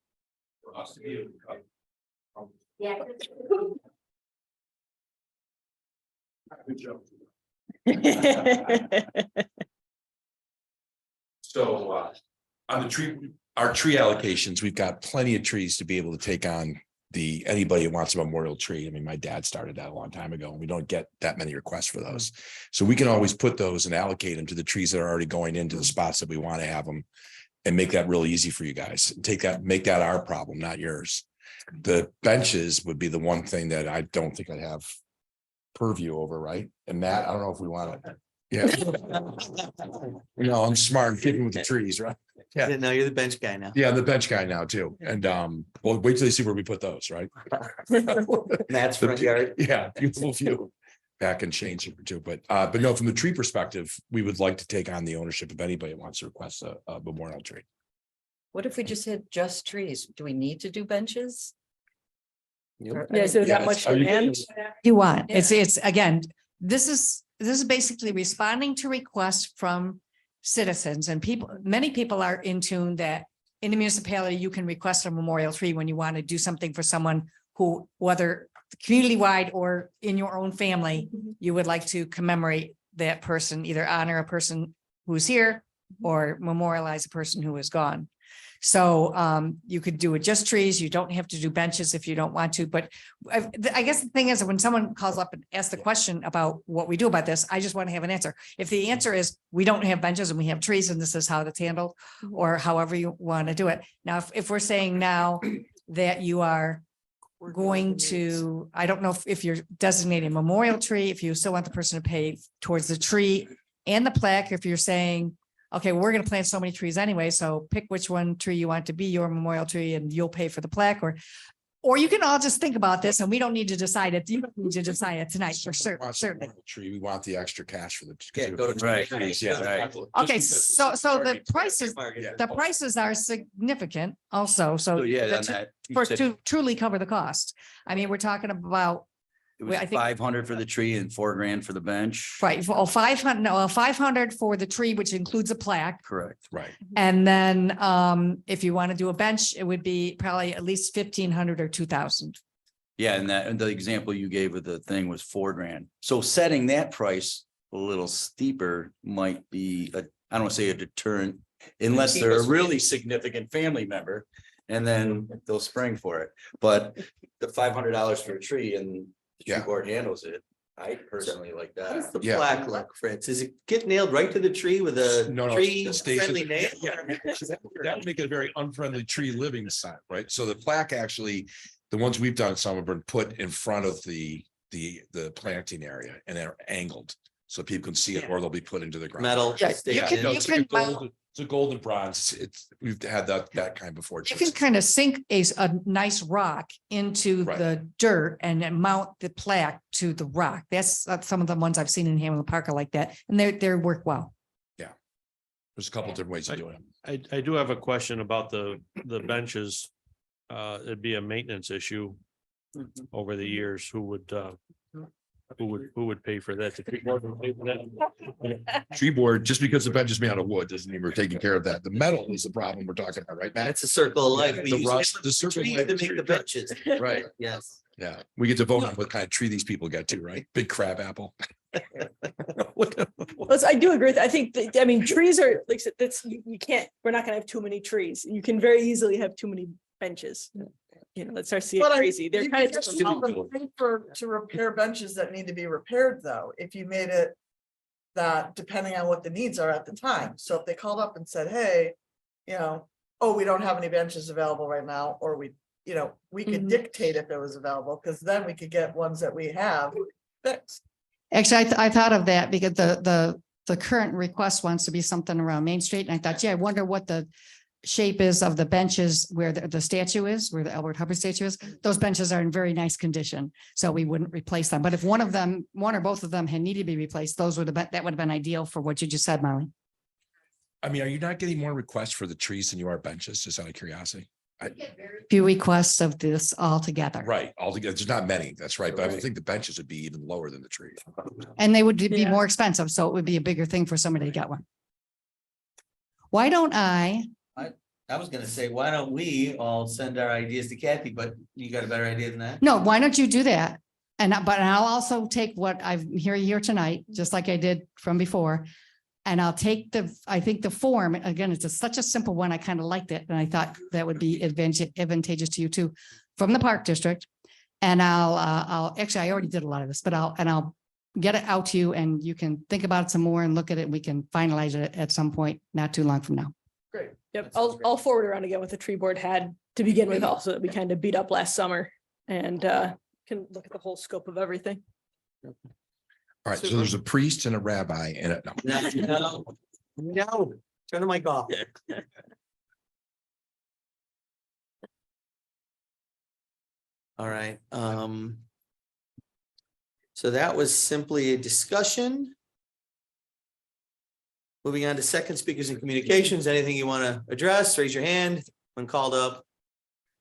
O: For us to be able to cut.
A: Yeah.
O: Good job. So on the tree, our tree allocations, we've got plenty of trees to be able to take on anybody who wants a memorial tree. I mean, my dad started that a long time ago and we don't get that many requests for those. So we can always put those and allocate them to the trees that are already going into the spots that we want to have them. And make that really easy for you guys. Make that our problem, not yours. The benches would be the one thing that I don't think I'd have purview over, right? And Matt, I don't know if we want to. Yeah. I'm smart and keeping with the trees, right?
H: Yeah, no, you're the bench guy now.
O: Yeah, I'm the bench guy now too. And well, wait till you see where we put those, right?
H: Matt's front yard.
O: Yeah, beautiful view. Back and change it too, but no, from the tree perspective, we would like to take on the ownership of anybody that wants to request a memorial tree.
G: What if we just had just trees? Do we need to do benches? Or-
E: Yeah, so
O: Yeah,
E: that much
O: are you-
E: demand.
K: You want, it's again, this is basically responding to requests from citizens and many people are in tune that in the municipality, you can request a memorial tree when you want to do something for someone who, whether community-wide or in your own family, you would like to commemorate that person, either honor a person who's here or memorialize a person who is gone. So you could do it just trees. You don't have to do benches if you don't want to. But I guess the thing is that when someone calls up and asks the question about what we do about this, I just want to have an answer. If the answer is we don't have benches and we have trees and this is how it's handled, or however you want to do it. Now, if we're saying now that you are going to, I don't know if you're designating a memorial tree, if you still want the person to pay towards the tree and the plaque, if you're saying, okay, we're going to plant so many trees anyway, so pick which one tree you want to be your memorial tree and you'll pay for the plaque, or you can all just think about this and we don't need to decide it. You don't need to decide it tonight for certain, certainly.
O: Tree, we want the extra cash for the.
H: Yeah, go to
O: Right.
H: trees,
O: Yeah,
H: right.
K: Okay, so the prices are significant also, so
H: Yeah,
K: the
H: on
K: two-
H: that. you
K: for
H: said
K: to truly cover the cost. I mean, we're talking about,
H: It was
K: I think-
H: 500 for the tree and $4,000 for the bench.
K: right, 500 for the tree, which includes a plaque.
H: Correct.
O: Right.
K: And then if you want to do a bench, it would be probably at least 1,500 or 2,000.
H: Yeah, and the example you gave of the thing was $4,000. So setting that price a little steeper might be I don't want to say a deterrent, unless they're a really significant family member, and then they'll spring for it. But the $500 for a tree and the tree
O: Yeah.
H: board handles it. I personally like
B: How does
H: that.
B: the
O: Yeah.
B: plaque look, Fritz? Is it get nailed right to the tree with a
O: No,
B: tree
O: it stays-
B: friendly nail?
O: Yeah, that would make it a very unfriendly tree living sign, right? So the plaque actually, the ones we've done, some have been put in front of the planting area and they're angled. So people can see it or they'll be put into the ground.
B: Metal.
K: Yeah,
B: stake
K: you
B: it
K: can-
B: in.
O: No,
K: you
O: it's like a
K: can
O: gold, it's a golden bronze. We've had that kind before.
K: You can kind of sink a nice rock into
O: Right.
K: the dirt and then mount the plaque to the rock. That's some of the ones I've seen in Hamlin Park are like that, and they work well.
O: There's a couple different ways of doing it.
L: I do have a question about the benches. It'd be a maintenance issue over the years. Who would pay for that? The tree board would pay for that?
O: Tree board, just because the bench is made out of wood, doesn't mean we're taking care of that. The metal is the problem we're talking about, right, Matt?
B: That's a circle of life. We
O: The
B: use
O: rust, the circle of
B: trees
O: life
B: to
O: is
B: make the
O: tree.
B: benches.
O: Right,
B: Yes.
O: yeah. We get to vote on what kind of tree these people get to, right? Big crab apple.
E: I do agree with, I think, I mean, trees are, like, I said, that's, you can't, we're not gonna have too many trees. You can very easily have too many benches. That starts to get crazy. They're kind of just.
M: To repair benches that need to be repaired, though, if you made it that depending on what the needs are at the time. So if they called up and said, hey, oh, we don't have any benches available right now, or we could dictate if it was available, because then we could get ones that we have fixed.
K: Actually, I thought of that because the current request wants to be something around Main Street. And I thought, I wonder what the shape is of the benches where the statue is, where the Albert Hubbard statue is. Those benches are in very nice condition, so we wouldn't replace them. But if one or both of them had needed to be replaced, that would have been ideal for what you just said, Molly.
O: I mean, are you not getting more requests for the trees than you are benches, just out of curiosity?
K: Few requests of this altogether.
O: Right, altogether, there's not many, that's right, but I would think the benches would be even lower than the trees.
K: And they would be more expensive, so it would be a bigger thing for somebody to get one. Why don't I
B: was gonna say, why don't we all send our ideas to Kathy, but you got a better idea than that?
K: No, why don't you do that? But I'll also take what I've hearing here tonight, just like I did from before. And I'll take I think the form, again, it's such a simple one. I kind of liked it. And I thought that would be advantageous to you too, from the Park District. And actually, I already did a lot of this, but I'll get it out to you and you can think about it some more and look at it. And we can finalize it at some point, not too long from now.
E: Great. Yep. I'll forward around again what the tree board had to begin with also that we kind of beat up last summer and can look at the whole scope of everything.
O: All right, so there's a priest and a rabbi in it.
B: No, turn the mic off. All right, so that was simply a discussion. Moving on to second speakers and communications, anything you want to address, raise your hand. When called up,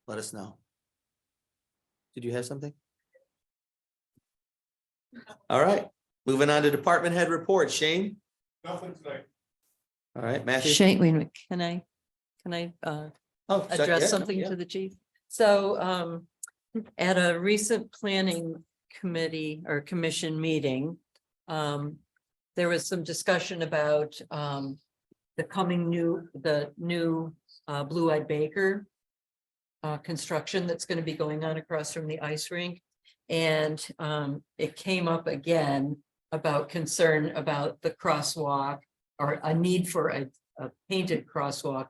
B: let us know. Did you have something? All right, moving on to department head report, Shane.
J: Nothing tonight.
B: All right, Matthew.
G: Shane, wait a minute, can I
B: Oh,
G: address something to the chief? So at a recent planning committee or commission meeting, there was some discussion about the new Blue-Eyed Baker construction that's going to be going on across from the ice rink. And it came up again about concern about the crosswalk or a need for a painted crosswalk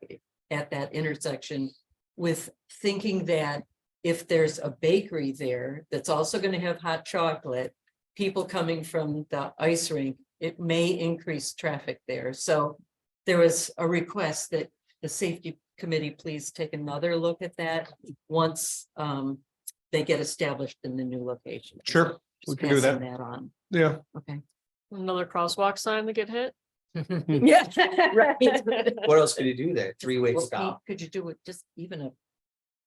G: at that intersection, with thinking that if there's a bakery there that's also going to have hot chocolate, people coming from the ice rink, it may increase traffic there. So there was a request that the safety committee please take another look at that once they get established in the new location.
J: Sure, we
G: Just
J: can do that.
G: passing on.
J: Yeah.
G: Okay.
D: Another crosswalk sign to get hit.
E: Yeah. Right.
B: What else could you do there? Three-way
G: Well,
B: stop.
G: could you do it just even a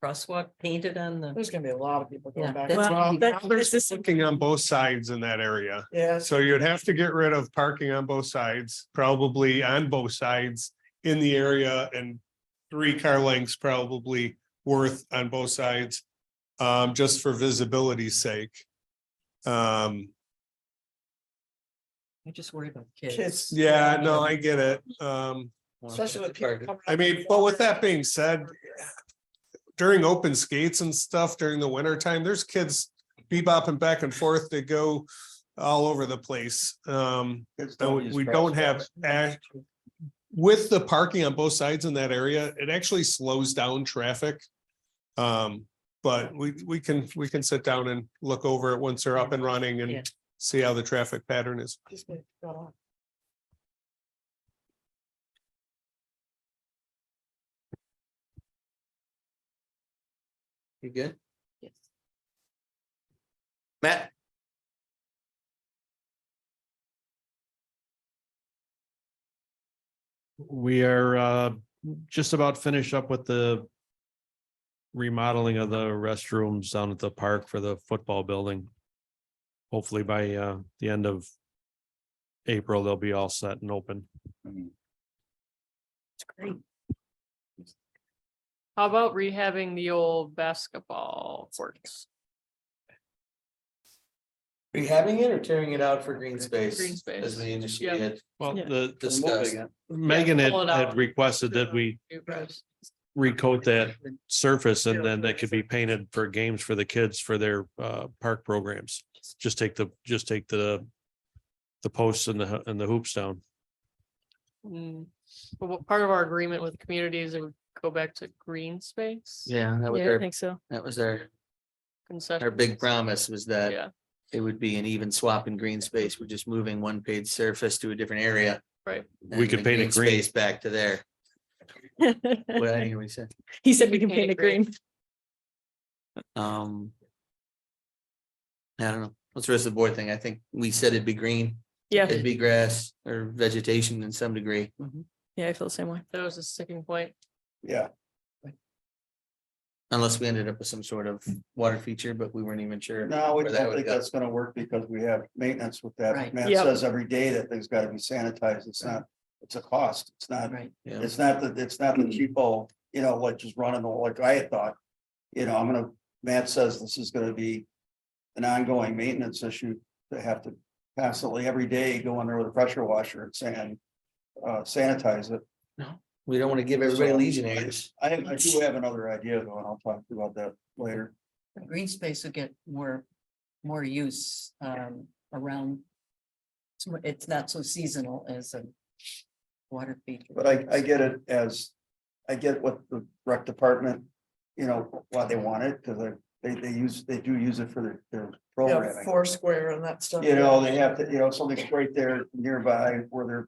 G: crosswalk painted on the?
M: There's gonna be a lot of people going
G: Yeah,
M: back.
G: that's-
J: Well,
E: that-
J: there's
E: this is-
J: parking on both sides in that area.
M: Yeah.
J: So you'd have to get rid of parking on both sides, probably on both sides in the area, and 3 car lengths probably worth on both sides. Just for visibility's sake.
G: I just worry about kids.
M: Kids.
J: Yeah, no, I get it.
M: Especially with people coming.
J: I mean, but with that being said, during open skates and stuff during the winter time, there's kids bebopping back and forth. They go all over the place. And we don't have, with the parking on both sides in that area, it actually slows down traffic. But we can sit down and look over it once they're up and running
G: Yeah.
J: and see how the traffic pattern is.
M: Just make it go on.
B: You good?
G: Yes.
B: Matt?
L: We are just about finished up with the remodeling of the restrooms down at the park for the football building. Hopefully by the end of April, they'll be all set and open.
G: It's great.
D: How about rehabbing the old basketball courts?
B: Rehabbing it or tearing it out for green space?
D: Green space.
B: As we initially
D: Yeah.
B: had
L: Well,
E: Yeah.
L: the
B: discussed.
L: Megan
D: pull it out.
L: had requested that we recoat that surface and then that could be painted for games for the kids for their park programs. Just take the the posts and the hoops down.
D: But part of our agreement with the community is it would go back to green space.
B: Yeah, that was
D: Yeah, I
B: our,
D: think so.
B: that was our
D: Concession.
B: big promise was that
D: Yeah,
B: it would be an even swap in green space. We're just moving one page surface to a different area.
D: right.
L: We could
B: and the
L: paint it green.
B: Space back to there. What I didn't hear what he said.
E: He said we can paint it green.
B: I don't know. What's the rest of the board thing? I think we said it'd be green.
E: Yeah,
B: It'd be grass or vegetation in some degree.
E: yeah, I feel the same way.
D: That was a sticking point.
F: Yeah,
B: Unless we ended up with some sort of water feature, but we weren't even sure.
F: no, we
B: where that
F: don't
B: would
F: think
B: go.
F: that's gonna work because we have maintenance with that.
G: Right.
F: Matt
E: Yep.
F: says every day that things gotta be sanitized. It's not, it's a cost. It's not,
G: Right.
B: Yeah.
F: it's not the cheapo, like just running the, like I had thought. Matt says this is gonna be an ongoing maintenance issue to have to constantly every day go in there with a pressure washer and sanitize it.
B: We don't want to give everybody
F: So,
B: legionnaires.
F: I do have another idea though, and I'll talk to you about that later.
G: Green space will get more use around. It's not so seasonal as a water feature.
F: But I get it I get what the rec department, why they want it, because they do use it for their
M: Yeah,
F: programming.
M: Foursquare and that stuff.
F: They have to, something's right there nearby where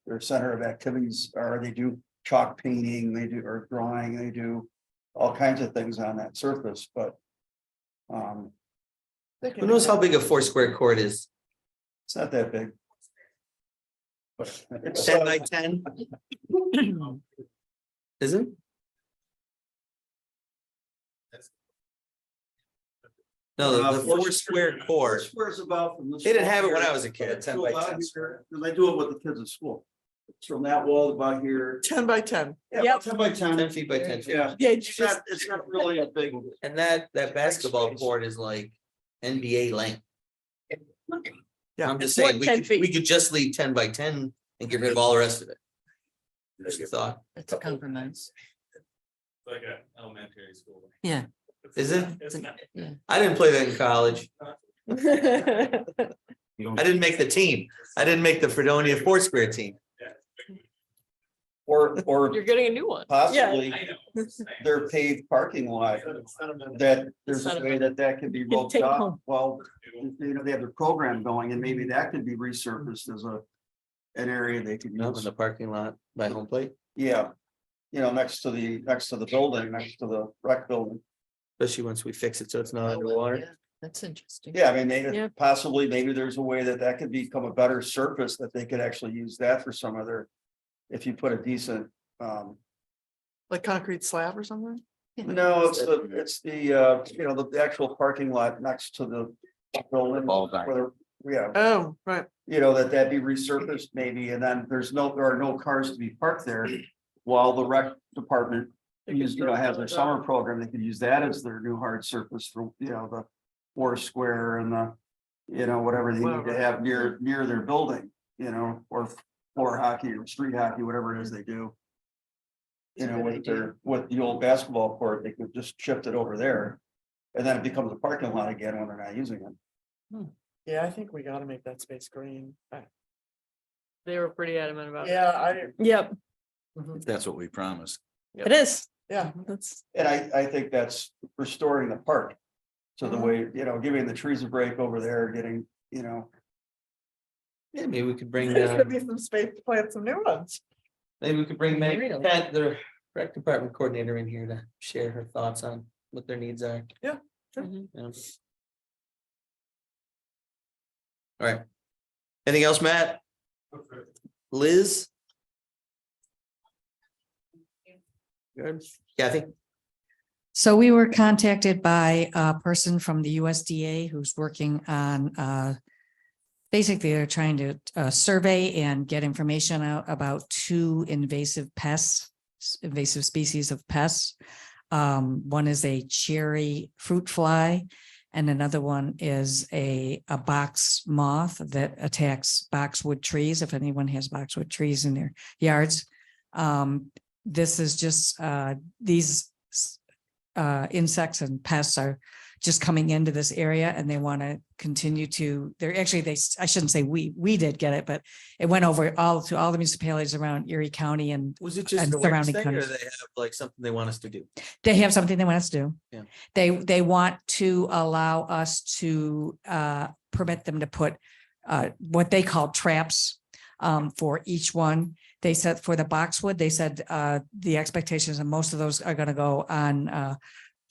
F: their center of activities are, they do chalk painting, they do, or drawing, they do all kinds of things on that surface, but.
B: Who knows how big a 4 square court is?
F: It's not that big. But it's
B: 10 by 10? Is it? No, the 4 square court.
F: Squares about from this.
B: They didn't have it
F: wall
B: when I
F: here
B: was a kid, 10
F: to
B: by
F: about
B: 10.
F: here, and they do it with the kids at school. It's from that wall to about here.
M: 10 by 10.
F: Yeah,
E: Yep.
F: 10 by 10.
B: 10 feet by 10 feet.
F: Yeah,
E: Yeah,
F: it's not really a big.
B: And that basketball court is like NBA length.
M: Yeah.
B: I'm just
E: It's more
B: saying,
E: 10 feet.
B: we could just leave 10 by 10 and get rid of all the rest of it. Just a thought.
G: It's a compromise.
I: Like a elementary school.
G: Yeah.
B: Is it?
G: Yeah.
B: I didn't play that in college. I didn't make the team. I didn't make the Fredonia 4 square team.
F: Or
D: You're getting a new one.
F: possibly
I: I know.
F: their paved parking lot, that there's a way that can be roped
E: take it
F: off.
E: home.
F: Well, they have their program going and maybe that could be resurfaced as an area they could
B: No, in
F: use.
B: the parking lot by home plate,
F: Yeah. Next to the building, next to the rec building.
B: especially once we fix it so it's not underwater.
G: Yeah, that's interesting.
F: Yeah, I mean,
E: Yeah.
F: possibly, maybe there's a way that could become a better surface that they could actually use that for some other. If you put a decent,
M: Like concrete slab or something?
F: no, it's the actual parking lot next to the building.
H: Ball diamond.
F: where Yeah,
M: Oh, right.
F: that'd be resurfaced maybe, and then there are no cars to be parked there. While the rec department has their summer program, they could use that as their new hard surface for, the 4 square and the. Whatever they need to have near their building, or floor hockey or street hockey, whatever it is they do. With the old basketball court, they could just shift it over there. And then it becomes a parking lot again when they're not using it.
M: Yeah, I think we gotta make that space green.
D: They were pretty adamant about it.
M: Yeah,
E: Yep,
H: That's what we promised.
E: it is.
M: yeah.
E: That's,
F: And I think that's restoring the park. So the way, giving the trees a break over there, getting,
B: Yeah, maybe we could bring,
M: There's gonna be some space to plant some new ones.
B: maybe we could bring Meg,
G: Really?
B: Pat, the rec department coordinator in here to share her thoughts on what their needs are.
M: Yeah, sure.
D: Mhm.
B: Yeah. All right. Anything else, Matt? Liz? Good. Kathy?
K: So we were contacted by a person from the USDA who's working on, basically they're trying to survey and get information out about 2 invasive species of pests. One is a cherry fruit fly, and another one is a box moth that attacks boxwood trees. If anyone has boxwood trees in their yards, this is just these insects and pests are just coming into this area and they want to continue to, they're actually, I shouldn't say we did get it, but it went over to all the municipalities around Erie County and
B: Was it just
K: and
B: an awareness
K: surrounding
B: thing, or
K: counties.
B: they have like something they want us to do?
K: They have something they want us to do.
B: Yeah.
K: They want to allow us to permit them to put what they call traps for each one. They said for the boxwood, they said the expectations and most of those are going to go on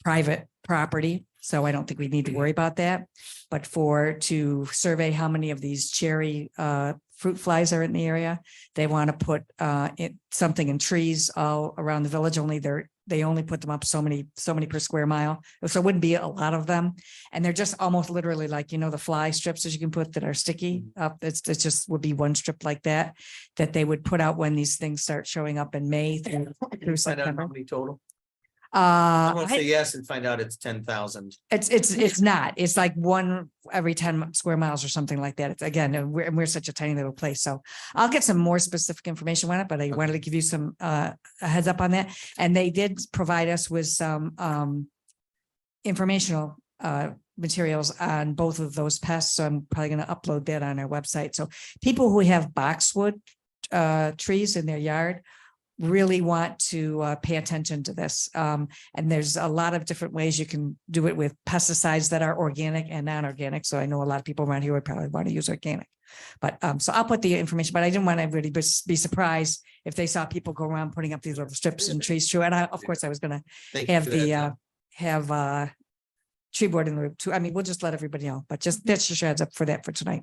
K: private property. So I don't think we need to worry about that. But to survey how many of these cherry fruit flies are in the area, they want to put something in trees all around the village. They only put them up so many per square mile. So it wouldn't be a lot of them. And they're just almost literally like, the fly strips that you can put that are sticky up. It's just would be one strip like that they would put out when these things start showing up in May through
B: Find out
K: September.
B: how many total? I won't say
K: I-
B: yes and find out it's 10,000.
K: It's not, it's like one every 10 square miles or something like that. It's again, we're such a tiny little place. So I'll get some more specific information on it, but I wanted to give you some a heads up on that. And they did provide us with some informational materials on both of those pests. So I'm probably going to upload that on our website. So people who have boxwood trees in their yard really want to pay attention to this. And there's a lot of different ways you can do it with pesticides that are organic and non-organic. So I know a lot of people around here would probably want to use organic. But so I'll put the information, but I didn't want everybody to be surprised if they saw people go around putting up these little strips and trees through. And of course, I was going to have tree board in the room too. I mean, we'll just let everybody know, but that's just heads up for that for tonight.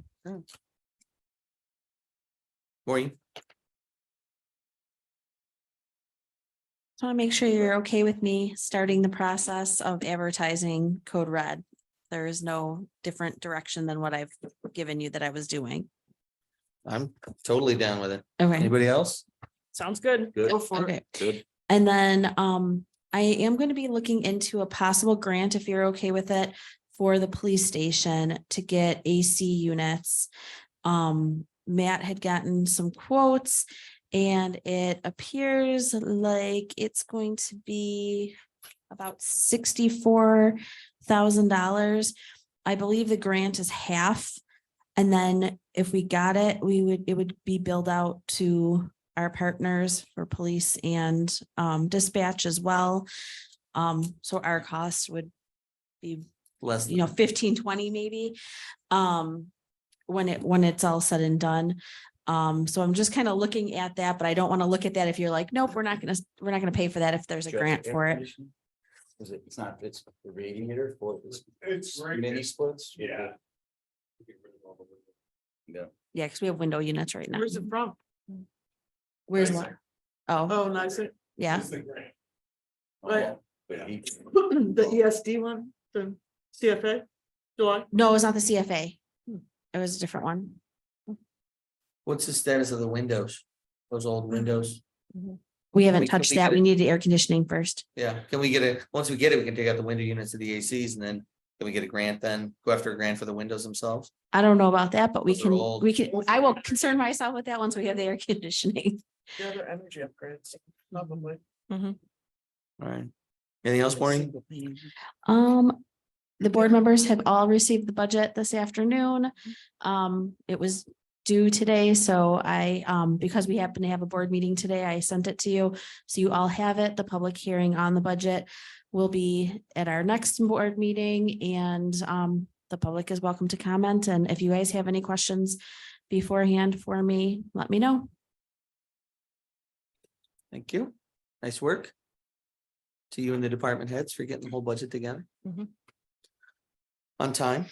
B: Maureen?
C: So I want to make sure you're okay with me starting the process of advertising Code Red. There is no different direction than what I've given you that I was doing.
B: I'm totally down with it.
C: Okay.
B: Anybody else?
E: Sounds good.
B: Good.
E: Go for it.
C: Okay.
B: Good.
C: And then I am going to be looking into a possible grant, if you're okay with it, for the police station to get AC units. Matt had gotten some quotes and it appears like it's going to be about $64,000. I believe the grant is half. And then if we got it, it would be billed out to our partners for police and dispatch as well. So our costs would be
B: Less.
C: 15, 20 maybe. When it's all said and done. So I'm just kind of looking at that, but I don't want to look at that if you're like, nope, we're not gonna pay for that if there's a grant for it.
N: Is it, it's not, it's the radiator for
J: It's right
N: mini
J: there.
N: splits?
J: Yeah.
C: Yeah, because we have window units right now.
E: Where's it from?
C: Where's
J: Nice.
C: one? Oh,
E: Oh, nice.
C: yeah.
J: It's the grant.
E: Right.
J: Yeah.
E: The ESD one, the CFA, July.
C: No, it's not the CFA. It was a different one.
B: What's the status of the windows? Those old windows?
C: We haven't
B: Can
C: touched
B: we
C: that.
B: get
C: We
B: it?
C: need the air conditioning first.
B: Yeah, can we get once we get it, we can take out the window units of the ACs and then can we get a grant then? Go after a grant for the windows themselves?
C: I don't know about that, but
B: Those are old.
C: I will concern myself with that once we have the air conditioning.
M: The other energy upgrades, probably.
B: All right. Anything else, Maureen?
C: The board members have all received the budget this afternoon. It was due today, so because we happen to have a board meeting today, I sent it to you. So you all have it. The public hearing on the budget will be at our next board meeting and the public is welcome to comment. And if you guys have any questions beforehand for me, let me know.
B: Thank you. Nice work. To you and the department heads for getting the whole budget together. On time.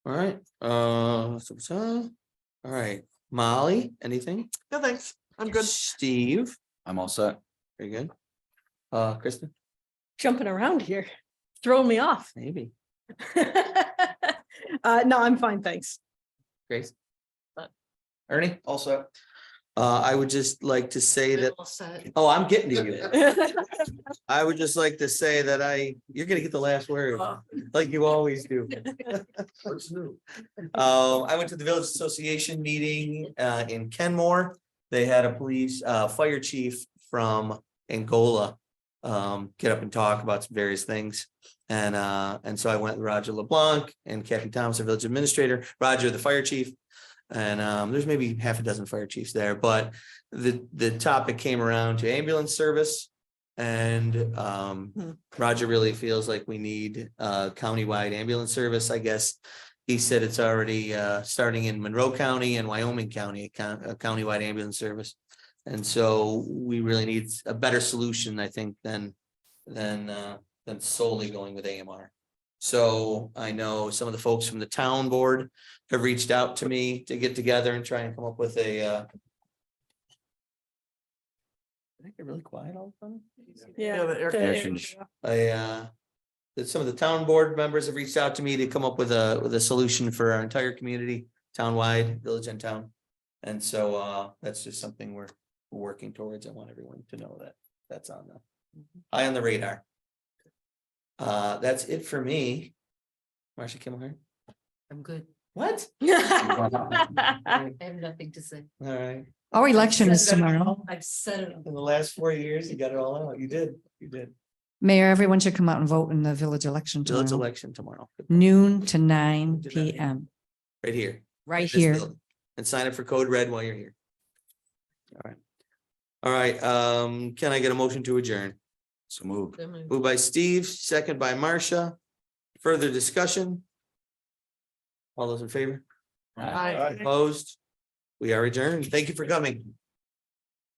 B: All right, all right, Molly, anything?
M: No, thanks. I'm good.
B: Steve,
H: I'm all set.
B: very good. Kristen,
E: Jumping around here, throwing me off.
B: maybe.
E: No, I'm fine, thanks.
B: Grace. Ernie,
F: Also,
B: I would just like to say that, oh, I'm getting to you. I would just like to say that you're gonna get the last word, like you always do.
F: what's new?
B: I went to the Village Association meeting in Kenmore. They had a fire chief from Angola get up and talk about some various things. And so I went with Roger LeBlanc and Kathy Thomas, the village administrator, Roger, the fire chief. And there's maybe half a dozen fire chiefs there, but the topic came around to ambulance service. And Roger really feels like we need countywide ambulance service. I guess he said it's already starting in Monroe County and Wyoming County, a countywide ambulance service. And so we really need a better solution, I think, than solely going with AMR. So I know some of the folks from the town board have reached out to me to get together and try and come up with a. I think they're really quiet all of a sudden.
E: Yeah.
M: the air
E: the-
B: Some of the town board members have reached out to me to come up with a solution for our entire community, townwide, village and town. And so that's just something we're working towards. I want everyone to know that that's on the high on the radar. That's it for me. Marcia Kimmelhart.
G: I'm good.
B: What?
G: I have nothing to say.
B: All right.
K: Our election is tomorrow.
G: I've said it.
B: In the last 4 years, you got it all out. You did.
K: Mayor, everyone should come out and vote in the village election
B: Village
K: tomorrow,
B: election tomorrow.
K: noon to 9 PM,
B: Right here.
K: right
B: This
K: here.
B: building. And sign up for Code Red while you're here. All right. All right, can I get a motion to adjourn?
H: So moved.
B: Moved by Steve, second by Marcia. Further discussion? All those in favor?
M: Aye.
B: Opposed? We are adjourned. Thank you for coming.